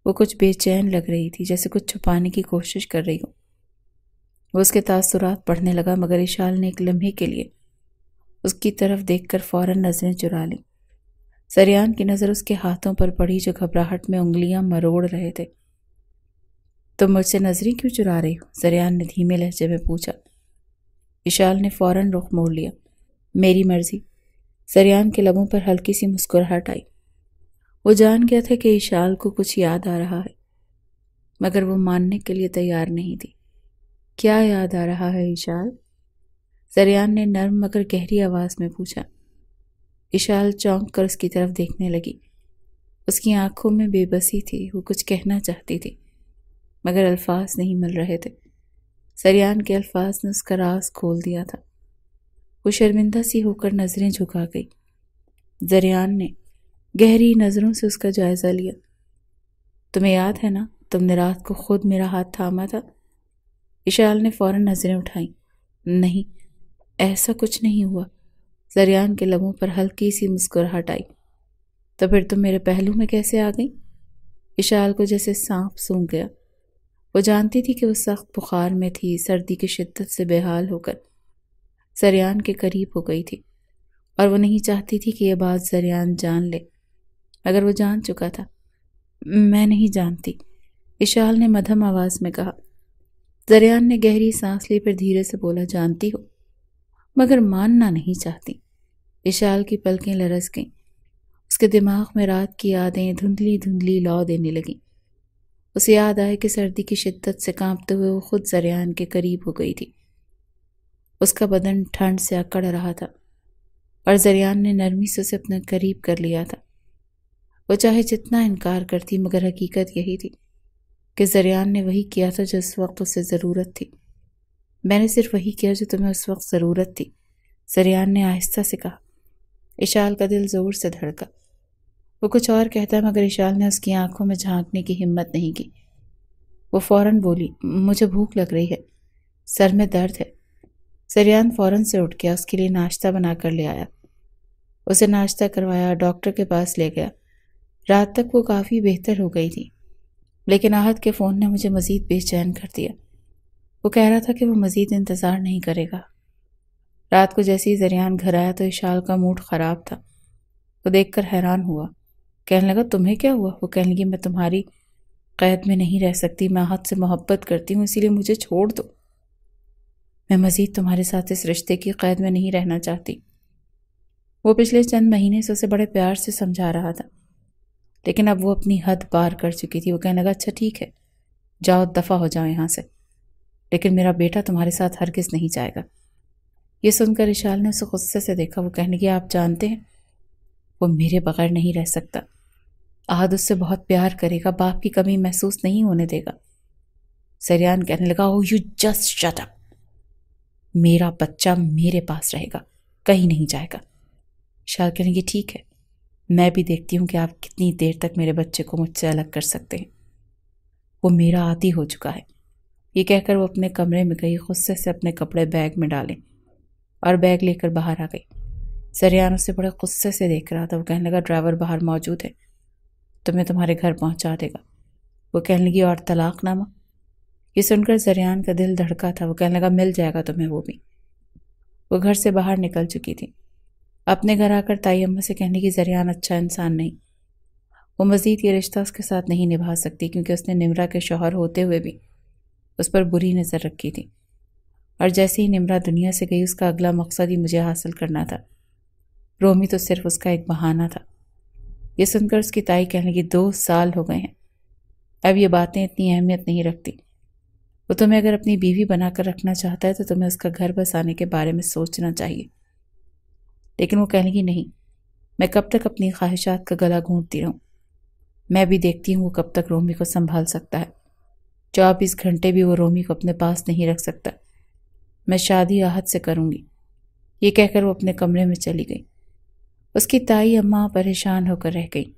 وہ کچھ بے چین لگ رہی تھی، جیسے کچھ چھپانے کی کوشش کر رہی ہو۔ وہ اس کے تاثرات پڑھنے لگا، مگر اشال نے ایک لمحے کے لیے اس کی طرف دیکھ کر فوراً نظریں چرا لیں۔ سریان کی نظر اس کے ہاتھوں پر پڑی جو گھبراہٹ میں انگلیاں مروڑ رہے تھے۔ تم مجھ سے نظریں کیوں چرا رہی ہو؟ سریان نے دھیمے لہجے میں پوچھا۔ اشال نے فوراً رخ موڑ لیا۔ میری مرضی۔ سریان کے لبوں پر ہلکی سی مسکراہٹ آئی۔ وہ جان گیا تھا کہ اشال کو کچھ یاد آ رہا ہے، مگر وہ ماننے کے لیے تیار نہیں تھی۔ کیا یاد آ رہا ہے اشال؟ سریان نے نرم مگر گہری آواز میں پوچھا۔ اشال چونک کر اس کی طرف دیکھنے لگی۔ اس کی آنکھوں میں بے بسی تھی۔ وہ کچھ کہنا چاہتی تھی، مگر الفاظ نہیں مل رہے تھے۔ سریان کے الفاظ نے اس کا راز کھول دیا تھا۔ وہ شرمندہ سی ہو کر نظریں جھکا گئی۔ سریان نے گہری نظروں سے اس کا جائزہ لیا۔ تمہیں یاد ہے نا، تم نے رات کو خود میرا ہاتھ تھاما تھا؟ اشال نے فوراً نظریں اٹھائیں۔ نہیں، ایسا کچھ نہیں ہوا۔ سریان کے لبوں پر ہلکی سی مسکراہٹ آئی۔ تو پھر تم میرے پہلو میں کیسے آ گئی؟ اشال کو جیسے سانپ سونگھ گیا۔ وہ جانتی تھی کہ وہ سخت بخار میں تھی، سردی کی شدت سے بے حال ہو کر سریان کے قریب ہو گئی تھی، اور وہ نہیں چاہتی تھی کہ یہ بات سریان جان لے، مگر وہ جان چکا تھا۔ میں نہیں جانتی، اشال نے مدھم آواز میں کہا۔ سریان نے گہری سانس لی، پھر دھیرے سے بولا، جانتی ہو مگر ماننا نہیں چاہتی۔ اشال کی پلکیں لرز گئیں۔ اس کے دماغ میں رات کی یادیں دھندلی دھندلی لو دینے لگیں۔ اسے یاد آئے کہ سردی کی شدت سے کانپتے ہوئے وہ خود سریان کے قریب ہو گئی تھی۔ اس کا بدن ٹھنڈ سے اکڑ رہا تھا، اور سریان نے نرمی سے اسے اپنے قریب کر لیا تھا۔ وہ چاہے جتنا انکار کرتی مگر حقیقت یہی تھی کہ زریان نے وہی کیا تھا جو اس وقت اسے ضرورت تھی۔ میں نے صرف وہی کیا جو تمہیں اس وقت ضرورت تھی، زریان نے آہستہ سے کہا۔ اشال کا دل زور سے دھڑکا۔ وہ کچھ اور کہتا مگر اشال نے اس کی آنکھوں میں جھانکنے کی ہمت نہیں کی۔ وہ فوراً بولی، مجھے بھوک لگ رہی ہے، سر میں درد ہے۔ زریان فوراً سے اٹھ گیا، اس کے لیے ناشتہ بنا کر لے آیا، اسے ناشتہ کروایا، ڈاکٹر کے پاس لے گیا۔ رات تک وہ کافی بہتر ہو گئی تھی، لیکن آہد کے فون نے مجھے مزید بے چین کر دیا۔ وہ کہہ رہا تھا کہ وہ مزید انتظار نہیں کرے گا۔ رات کو جیسے ہی زریان گھر آیا تو اشال کا موڈ خراب تھا۔ وہ دیکھ کر حیران ہوا، کہنے لگا تمہیں کیا ہوا؟ وہ کہنے لگی میں تمہاری قید میں نہیں رہ سکتی، میں آہد سے محبت کرتی ہوں، اسی لیے مجھے چھوڑ دو، میں مزید تمہارے ساتھ اس رشتے کی قید میں نہیں رہنا چاہتی۔ وہ پچھلے چند مہینے سے اسے بڑے پیار سے سمجھا رہا تھا، لیکن اب وہ اپنی حد پار کر چکی تھی۔ وہ کہنے لگا اچھا ٹھیک ہے، جاؤ دفع ہو جاؤ یہاں سے، لیکن میرا بیٹا تمہارے ساتھ ہرگز نہیں جائے گا۔ یہ سن کر اشال نے اسے غصے سے دیکھا۔ وہ کہنے لگی آپ جانتے ہیں وہ میرے بغیر نہیں رہ سکتا، آہد اس سے بہت پیار کرے گا، باپ کی کمی محسوس نہیں ہونے دے گا۔ زریان کہنے لگا او یو جسٹ شٹ اپ، میرا بچہ میرے پاس رہے گا، کہیں نہیں جائے گا۔ اشال کہنے لگی ٹھیک ہے، میں بھی دیکھتی ہوں کہ آپ کتنی دیر تک میرے بچے کو مجھ سے الگ کر سکتے ہیں، وہ میرا عادی ہو چکا ہے۔ یہ کہہ کر وہ اپنے کمرے میں گئی، غصے سے اپنے کپڑے بیگ میں ڈالے اور بیگ لے کر باہر آ گئی۔ زریان اسے بڑے غصے سے دیکھ رہا تھا۔ وہ کہنے لگا ڈرائیور باہر موجود ہے، تمہیں تمہارے گھر پہنچا دے گا۔ وہ کہنے لگی اور طلاق نامہ؟ یہ سن کر زریان کا دل دھڑکا تھا۔ وہ کہنے لگا مل جائے گا تمہیں وہ بھی۔ وہ گھر سے باہر نکل چکی تھی۔ اپنے گھر آ کر تائی اماں سے کہنے کی زریان اچھا انسان نہیں، وہ مزید یہ رشتہ اس کے ساتھ نہیں نبھا سکتی، کیونکہ اس نے نمرہ کے شوہر ہوتے ہوئے بھی اس پر بری نظر رکھی تھی، اور جیسے ہی نمرہ دنیا سے گئی اس کا اگلا مقصد ہی مجھے حاصل کرنا تھا، رومی تو صرف اس کا ایک بہانہ تھا۔ یہ سن کر اس کی تائی کہنے لگی 2 سال ہو گئے ہیں، اب یہ باتیں اتنی اہمیت نہیں رکھتی، وہ تمہیں اگر اپنی بیوی بنا کر رکھنا چاہتا ہے تو تمہیں اس کا گھر بسانے کے بارے میں سوچنا چاہیے۔ لیکن وہ کہنے لگی نہیں، میں کب تک اپنی خواہشات کا گلا گھونٹتی رہوں، میں بھی دیکھتی ہوں وہ کب تک رومی کو سنبھال سکتا ہے، 24 گھنٹے بھی وہ رومی کو اپنے پاس نہیں رکھ سکتا، میں شادی آہد سے کروں گی۔ یہ کہہ کر وہ اپنے کمرے میں چلی گئی۔ اس کی تائی اماں پریشان ہو کر رہ گئی،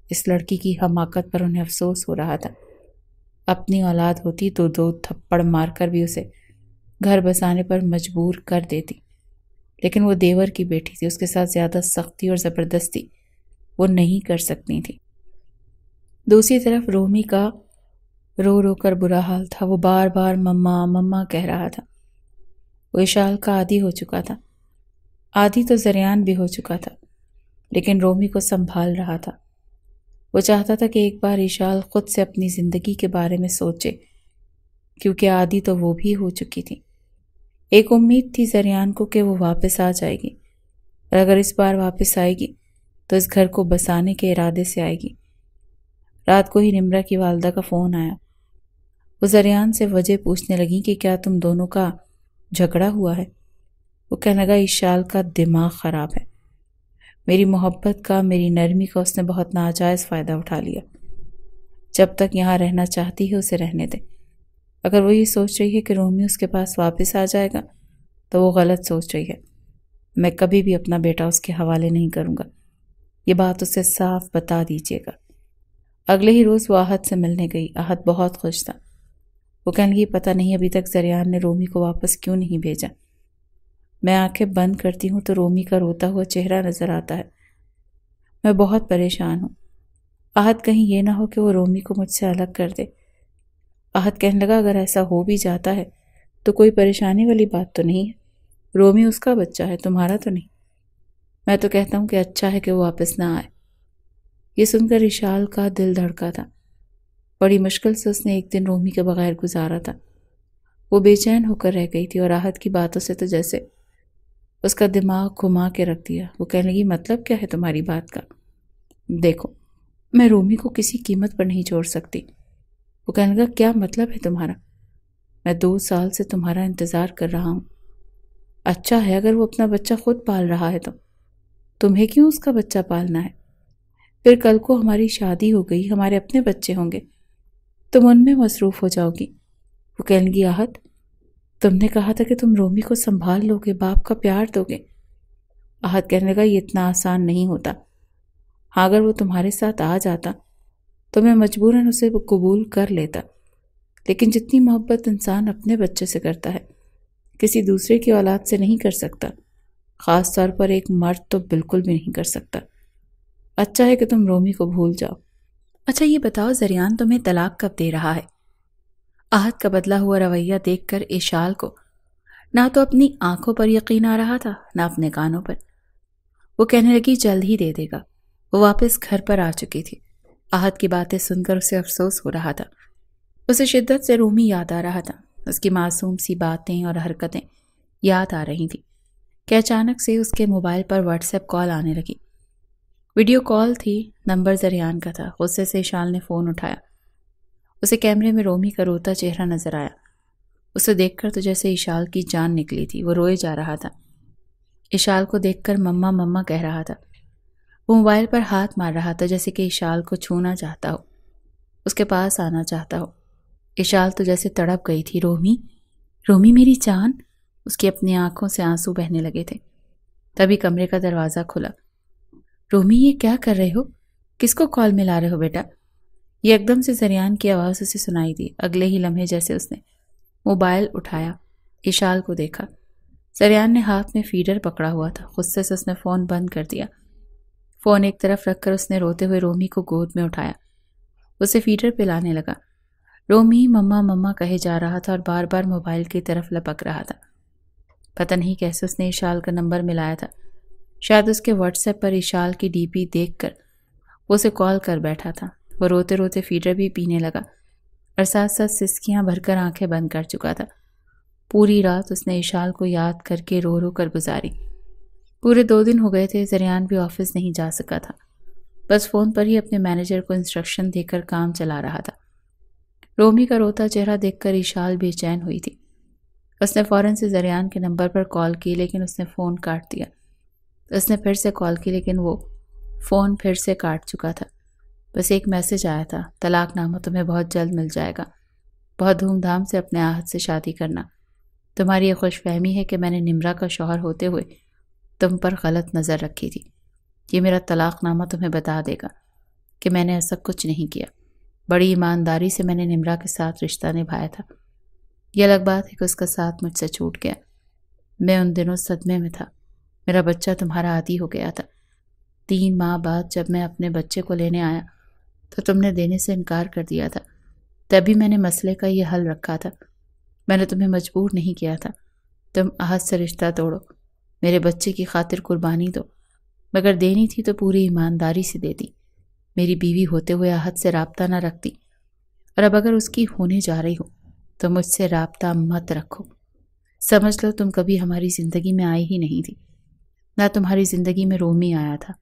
اس لڑکی کی حماقت پر انہیں افسوس ہو رہا تھا۔ اپنی اولاد ہوتی تو 2 تھپڑ مار کر بھی اسے گھر بسانے پر مجبور کر دیتی، لیکن وہ دیور کی بیٹی تھی، اس کے ساتھ زیادہ سختی اور زبردستی وہ نہیں کر سکتی تھی۔ دوسری طرف رومی کا رو رو کر برا حال تھا، وہ بار بار مما مما کہہ رہا تھا۔ وہ اشال کا عادی ہو چکا تھا، عادی تو زریان بھی ہو چکا تھا، لیکن رومی کو سنبھال رہا تھا۔ وہ چاہتا تھا کہ ایک بار اشال خود سے اپنی زندگی کے بارے میں سوچے، کیونکہ عادی تو وہ بھی ہو چکی تھی۔ ایک امید تھی زریان کو کہ وہ واپس آ جائے گی، اور اگر اس بار واپس آئے گی تو اس گھر کو بسانے کے ارادے سے آئے گی۔ رات کو ہی نمرہ کی والدہ کا فون آیا۔ وہ زریان سے وجہ پوچھنے لگی کہ کیا تم دونوں کا جھگڑا ہوا ہے؟ وہ کہنے لگا اشال کا دماغ خراب ہے، میری محبت کا، میری نرمی کا اس نے بہت ناجائز فائدہ اٹھا لیا۔ جب تک یہاں رہنا چاہتی ہے اسے رہنے دے، اگر وہ یہ سوچ رہی ہے کہ رومی اس کے پاس واپس آ جائے گا تو وہ غلط سوچ رہی ہے۔ میں کبھی بھی اپنا بیٹا اس کے حوالے نہیں کروں گا، یہ بات اسے صاف بتا دیجیے گا۔ اگلے ہی روز وہ آہد سے ملنے گئی۔ آہد بہت خوش تھا۔ وہ کہنے لگی پتہ نہیں ابھی تک زریان نے رومی کو واپس کیوں نہیں بھیجا، میں آنکھیں بند کرتی ہوں تو رومی کا روتا ہوا چہرہ نظر آتا ہے، میں بہت پریشان ہوں، آہد کہیں یہ نہ ہو کہ وہ رومی کو مجھ سے الگ کر دے۔ آہد کہنے لگا اگر ایسا ہو بھی جاتا ہے تو کوئی پریشانی والی بات تو نہیں ہے، رومی اس کا بچہ ہے، تمہارا تو نہیں، میں تو کہتا ہوں کہ اچھا ہے کہ وہ واپس نہ آئے۔ یہ سن کر اشال کا دل دھڑکا تھا، بڑی مشکل سے اس نے ایک دن رومی کے بغیر گزارا تھا۔ وہ بے چین ہو کر رہ گئی تھی اور آہد کی باتوں سے تو جیسے اس کا دماغ گھما کے رکھ دیا۔ وہ کہنے لگی مطلب کیا ہے تمہاری بات کا؟ دیکھو میں رومی کو کسی قیمت پر نہیں چھوڑ سکتی۔ وہ کہنے لگا کیا مطلب ہے تمہارا؟ میں 2 سال سے تمہارا انتظار کر رہا ہوں، اچھا ہے اگر وہ اپنا بچہ خود پال رہا ہے تو تمہیں کیوں اس کا بچہ پالنا ہے؟ پھر کل کو ہماری شادی ہو گئی، ہمارے اپنے بچے ہوں گے، تم ان میں مصروف ہو جاؤ گی۔ وہ کہنے لگی آہت تم نے کہا تھا کہ تم رومی کو سنبھال لو گے، باپ کا پیار دو گے۔ آہت کہنے لگا یہ اتنا آسان نہیں ہوتا، ہاں اگر وہ تمہارے ساتھ آ جاتا تو میں مجبوراً اسے قبول کر لیتا، لیکن جتنی محبت انسان اپنے بچے سے کرتا ہے کسی دوسرے کی اولاد سے نہیں کر سکتا، خاص طور پر ایک مرد تو بالکل بھی نہیں کر سکتا۔ اچھا ہے کہ تم رومی کو بھول جاؤ۔ اچھا یہ بتاؤ زریان تمہیں طلاق کب دے رہا ہے؟ آہت کا بدلا ہوا رویہ دیکھ کر ایشال کو نہ تو اپنی آنکھوں پر یقین آ رہا تھا نہ اپنے کانوں پر۔ وہ کہنے لگی جلد ہی دے دے گا۔ وہ واپس گھر پر آ چکی تھی۔ آہت کی باتیں سن کر اسے افسوس ہو رہا تھا۔ اسے شدت سے رومی یاد آ رہا تھا، اس کی معصوم سی باتیں اور حرکتیں یاد آ رہی تھیں کہ اچانک سے اس کے موبائل پر واٹس ایپ کال آنے لگی۔ ویڈیو کال تھی، نمبر زریان کا تھا۔ غصے سے ایشال نے فون اٹھایا۔ اسے کیمرے میں رومی کا روتا چہرہ نظر آیا۔ اسے دیکھ کر تو جیسے ایشال کی جان نکلی تھی، وہ روئے جا رہا تھا۔ ایشال کو دیکھ کر مما مما کہہ رہا تھا۔ وہ موبائل پر ہاتھ مار رہا تھا جیسے کہ ایشال کو چھونا چاہتا ہو، اس کے پاس آنا چاہتا ہو۔ ایشال تو جیسے تڑپ گئی تھی۔ رومی، رومی میری جان۔ اس کی اپنی آنکھوں سے آنسو بہنے لگے تھے۔ تبھی کمرے کا دروازہ کھلا۔ رومی یہ کیا کر رہے ہو؟ کس کو کال ملا رہے ہو بیٹا؟ یہ ایک دم سے زریان کی آواز اسے سنائی دی۔ اگلے ہی لمحے جیسے اس نے موبائل اٹھایا، ایشال کو دیکھا۔ زریان نے ہاتھ میں فیڈر پکڑا ہوا تھا۔ غصے سے اس نے فون بند کر دیا۔ فون ایک طرف رکھ کر اس نے روتے ہوئے رومی کو گود میں اٹھایا، اسے فیڈر پلانے لگا۔ رومی مما مما کہے جا رہا تھا اور بار بار موبائل کی طرف لپک رہا تھا۔ پتہ نہیں کیسے اس نے ایشال کا نمبر ملایا تھا۔ شاید اس کے واٹس ایپ پر ایشال کی ڈی پی دیکھ کر وہ اسے کال کر بیٹھا تھا۔ وہ روتے روتے فیڈر بھی پینے لگا اور ساتھ ساتھ سسکیاں بھر کر آنکھیں بند کر چکا تھا۔ پوری رات اس نے ایشال کو یاد کر کے رو رو کر گزاری۔ پورے 2 دن ہو گئے تھے، زریان بھی آفس نہیں جا سکا تھا، بس فون پر ہی اپنے مینیجر کو انسٹرکشن دے کر کام چلا رہا تھا۔ رومی کا روتا چہرہ دیکھ کر ایشال بے چین ہوئی تھی۔ اس نے فوراً سے زریان کے نمبر پر کال کی، لیکن اس نے فون کاٹ دیا۔ اس نے پھر سے کال کی، لیکن وہ فون پھر سے کاٹ چکا تھا۔ بس ایک میسج آیا تھا، طلاق نامہ تمہیں بہت جلد مل جائے گا، بہت دھوم دھام سے اپنے آہت سے شادی کرنا۔ تمہاری یہ خوش فہمی ہے کہ میں نے نمرا کا شوہر ہوتے ہوئے تم پر غلط نظر رکھی تھی۔ یہ میرا طلاق نامہ تمہیں بتا دے گا کہ میں نے ایسا کچھ نہیں کیا۔ بڑی ایمانداری سے میں نے نمرا کے ساتھ رشتہ نبھایا تھا۔ یہ الگ بات ہے کہ اس کا ساتھ مجھ سے چھوٹ گیا۔ میں ان دنوں صدمے میں تھا۔ میرا بچہ تمہارا عادی ہو گیا تھا۔ 3 ماہ بعد جب میں اپنے بچے کو لینے آیا تو تم نے دینے سے انکار کر دیا تھا۔ تبھی میں نے مسئلے کا یہ حل رکھا تھا۔ میں نے تمہیں مجبور نہیں کیا تھا۔ تم آہت سے رشتہ توڑو، میرے بچے کی خاطر قربانی دو، مگر دینی تھی تو پوری ایمانداری سے دیتی۔ میری بیوی ہوتے ہوئے آہت سے رابطہ نہ رکھتی، اور اب اگر اس کی ہونے جا رہی ہو تو مجھ سے رابطہ مت رکھو۔ سمجھ لو تم کبھی ہماری زندگی میں آئی ہی نہیں تھی، نہ تمہاری زندگی میں رومی آیا تھا۔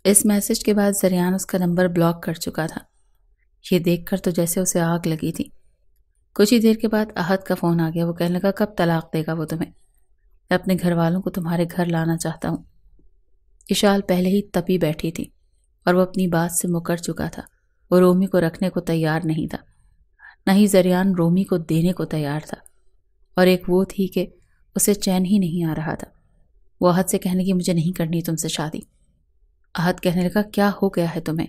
اس میسج کے بعد زریان اس کا نمبر بلاک کر چکا تھا۔ یہ دیکھ کر تو جیسے اسے آگ لگی تھی۔ کچھ ہی دیر کے بعد آہت کا فون آ گیا۔ وہ کہنے لگا کب طلاق دے گا وہ تمہیں؟ میں اپنے گھر والوں کو تمہارے گھر لانا چاہتا ہوں۔ ایشال پہلے ہی تپی بیٹھی تھی اور وہ اپنی بات سے مکر چکا تھا۔ وہ رومی کو رکھنے کو تیار نہیں تھا، نہ ہی زریان رومی کو دینے کو تیار تھا، اور ایک وہ تھی کہ اسے چین ہی نہیں آ رہا تھا۔ وہ آہت سے کہنے لگی مجھے نہیں کرنی تم سے شادی۔ آہت کہنے لگا کیا ہو گیا ہے تمہیں؟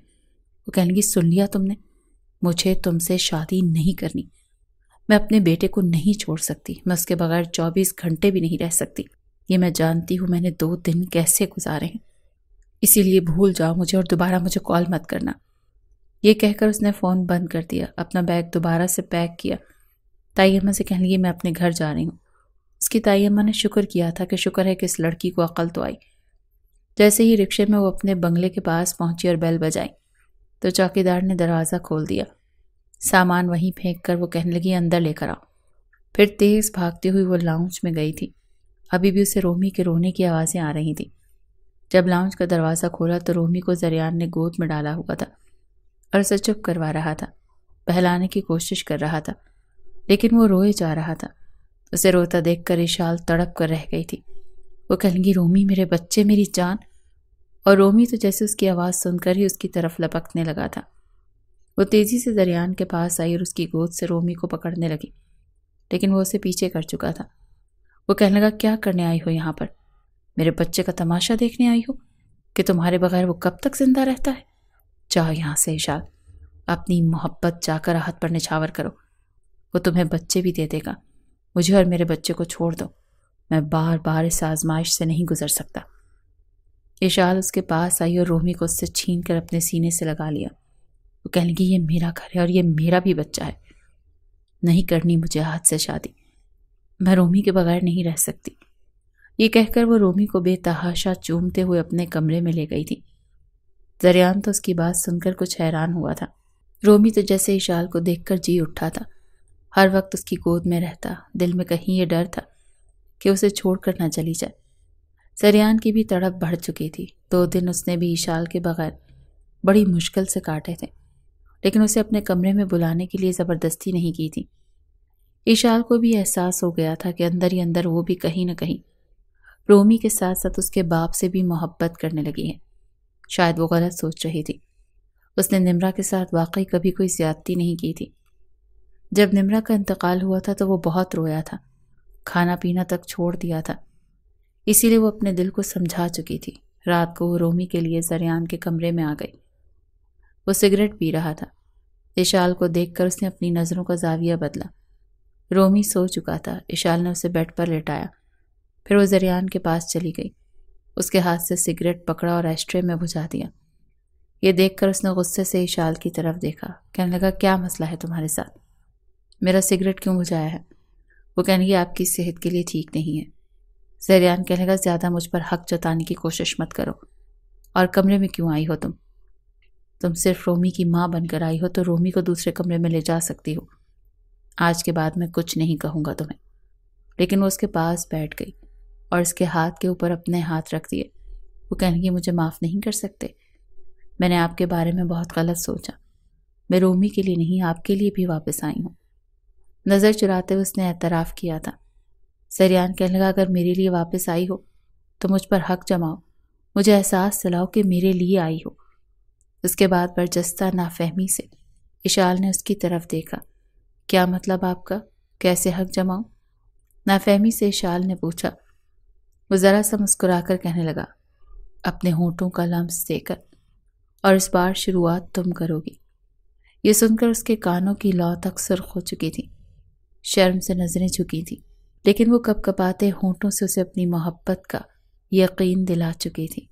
وہ کہنے لگی سن لیا تم نے، مجھے تم سے شادی نہیں کرنی۔ میں اپنے بیٹے کو نہیں چھوڑ سکتی، میں اس کے بغیر 24 گھنٹے بھی نہیں رہ سکتی۔ یہ میں جانتی ہوں میں نے 2 دن کیسے گزارے ہیں، اسی لیے بھول جاؤ مجھے اور دوبارہ مجھے کال مت کرنا۔ یہ کہہ کر اس نے فون بند کر دیا، اپنا بیگ دوبارہ سے پیک کیا۔ تائی اماں سے کہنے لگی میں اپنے گھر جا رہی ہوں۔ اس کی تائی اماں نے شکر کیا تھا کہ شکر ہے کہ اس لڑکی کو عقل تو آئی۔ جیسے ہی رکشے میں وہ اپنے بنگلے کے پاس پہنچی اور بیل بجائی تو چوکیدار نے دروازہ کھول دیا۔ سامان وہیں پھینک کر وہ کہنے لگی اندر لے کر آؤ۔ پھر تیز بھاگتی ہوئی وہ لاؤنج میں گئی تھی۔ ابھی بھی اسے رومی کے رونے کی آوازیں آ رہی تھیں۔ جب لاؤنج کا دروازہ کھولا تو رومی کو زریان نے گود میں ڈالا ہوا تھا اور اسے چپ کروا رہا تھا، بہلانے کی کوشش کر رہا تھا، لیکن وہ روئے جا رہا تھا۔ اسے روتا دیکھ کر ایشال تڑپ کر رہ گئی تھی۔ وہ کہنے لگی رومی میرے بچے، میری جان۔ اور رومی تو جیسے اس کی آواز سن کر ہی اس کی طرف لپکنے لگا تھا۔ وہ تیزی سے زریان کے پاس آئی اور اس کی گود سے رومی کو پکڑنے لگی، لیکن وہ اسے پیچھے کر چکا تھا۔ وہ کہنے لگا، کیا کرنے آئی ہو یہاں پر؟ میرے بچے کا تماشا دیکھنے آئی ہو کہ تمہارے بغیر وہ کب تک زندہ رہتا ہے؟ جاؤ یہاں سے اشال، اپنی محبت جا کر راحت پر نچھاور کرو، وہ تمہیں بچے بھی دے دے گا۔ مجھے اور میرے بچے کو چھوڑ دو، میں بار بار اس آزمائش سے نہیں گزر سکتا۔ اشال اس کے پاس آئی اور رومی کو اس سے چھین کر اپنے سینے سے لگا لیا۔ وہ کہنے لگی، یہ میرا گھر ہے اور یہ میرا بھی بچہ ہے، نہیں کرنی مجھے آج سے شادی، میں رومی کے بغیر نہیں رہ سکتی۔ یہ کہہ کر وہ رومی کو بے تحاشا چومتے ہوئے اپنے کمرے میں لے گئی تھی۔ زریان تو اس کی بات سن کر کچھ حیران ہوا تھا۔ رومی تو جیسے اشال کو دیکھ کر جی اٹھا تھا، ہر وقت اس کی گود میں رہتا، دل میں کہیں یہ ڈر تھا کہ اسے چھوڑ کر نہ چلی جائے۔ زریان کی بھی تڑپ بڑھ چکی تھی۔ 2 دن اس نے بھی اشال کے بغیر بڑی مشکل سے کاٹے تھے، لیکن اسے اپنے کمرے میں بلانے کے لیے زبردستی نہیں کی تھی۔ اشال کو بھی احساس ہو گیا تھا کہ اندر ہی اندر وہ بھی کہیں نہ کہیں رومی کے ساتھ ساتھ اس کے باپ سے بھی محبت کرنے لگی ہے۔ شاید وہ غلط سوچ رہی تھی۔ اس نے نمرا کے ساتھ واقعی کبھی کوئی زیادتی نہیں کی تھی۔ جب نمرا کا انتقال ہوا تھا تو وہ بہت رویا تھا، کھانا پینا تک چھوڑ دیا تھا، اسی لیے وہ اپنے دل کو سمجھا چکی تھی۔ رات کو وہ رومی کے لیے زریان کے کمرے میں آ گئی۔ وہ سگریٹ پی رہا تھا۔ اشال کو دیکھ کر اس نے اپنی نظروں کا زاویہ بدلا۔ رومی سو چکا تھا۔ اشال نے اسے بیڈ پر لٹایا، پھر وہ زریان کے پاس چلی گئی، اس کے ہاتھ سے سگریٹ پکڑا اور ایشٹرے میں بجھا دیا۔ یہ دیکھ کر اس نے غصے سے اشال کی طرف دیکھا، کہنے لگا، کیا مسئلہ ہے تمہارے ساتھ؟ میرا سگریٹ کیوں بجھایا ہے؟ وہ کہنے لگی، آپ کی صحت کے لیے ٹھیک نہیں ہے۔ زریان کہنے لگا، زیادہ مجھ پر حق جتانے کی کوشش مت کرو۔ اور کمرے میں کیوں آئی ہو تم صرف رومی کی ماں بن کر آئی ہو تو رومی کو دوسرے کمرے میں لے جا سکتی ہو۔ آج کے بعد میں کچھ نہیں کہوں گا تمہیں۔ لیکن وہ اس کے پاس بیٹھ گئی اور اس کے ہاتھ کے اوپر اپنے ہاتھ رکھ دیے۔ وہ کہنے لگی، مجھے معاف نہیں کر سکتے؟ میں نے آپ کے بارے میں بہت غلط سوچا، میں رومی کے لیے نہیں آپ کے لیے بھی واپس آئی ہوں۔ نظر چراتے ہوئے اس نے اعتراف کیا تھا۔ زریان کہنے لگا، اگر میرے لیے واپس آئی ہو تو مجھ پر حق جماؤ، مجھے احساس دلاؤ کہ میرے لیے آئی ہو۔ اس کے بعد برجستہ نافہمی سے اشال نے اس کی طرف دیکھا۔ کیا مطلب آپ کا؟ کیسے حق جماؤں؟ نافہمی سے اشال نے پوچھا۔ وہ ذرا سا مسکرا کر کہنے لگا، اپنے ہونٹوں کا لمس دے کر، اور اس بار شروعات تم کرو گی۔ یہ سن کر اس کے کانوں کی لو تک سرخ ہو چکی تھی، شرم سے نظریں جھکی تھی، لیکن وہ کپ کپاتے ہونٹوں سے اسے اپنی محبت کا یقین دلا چکی تھی۔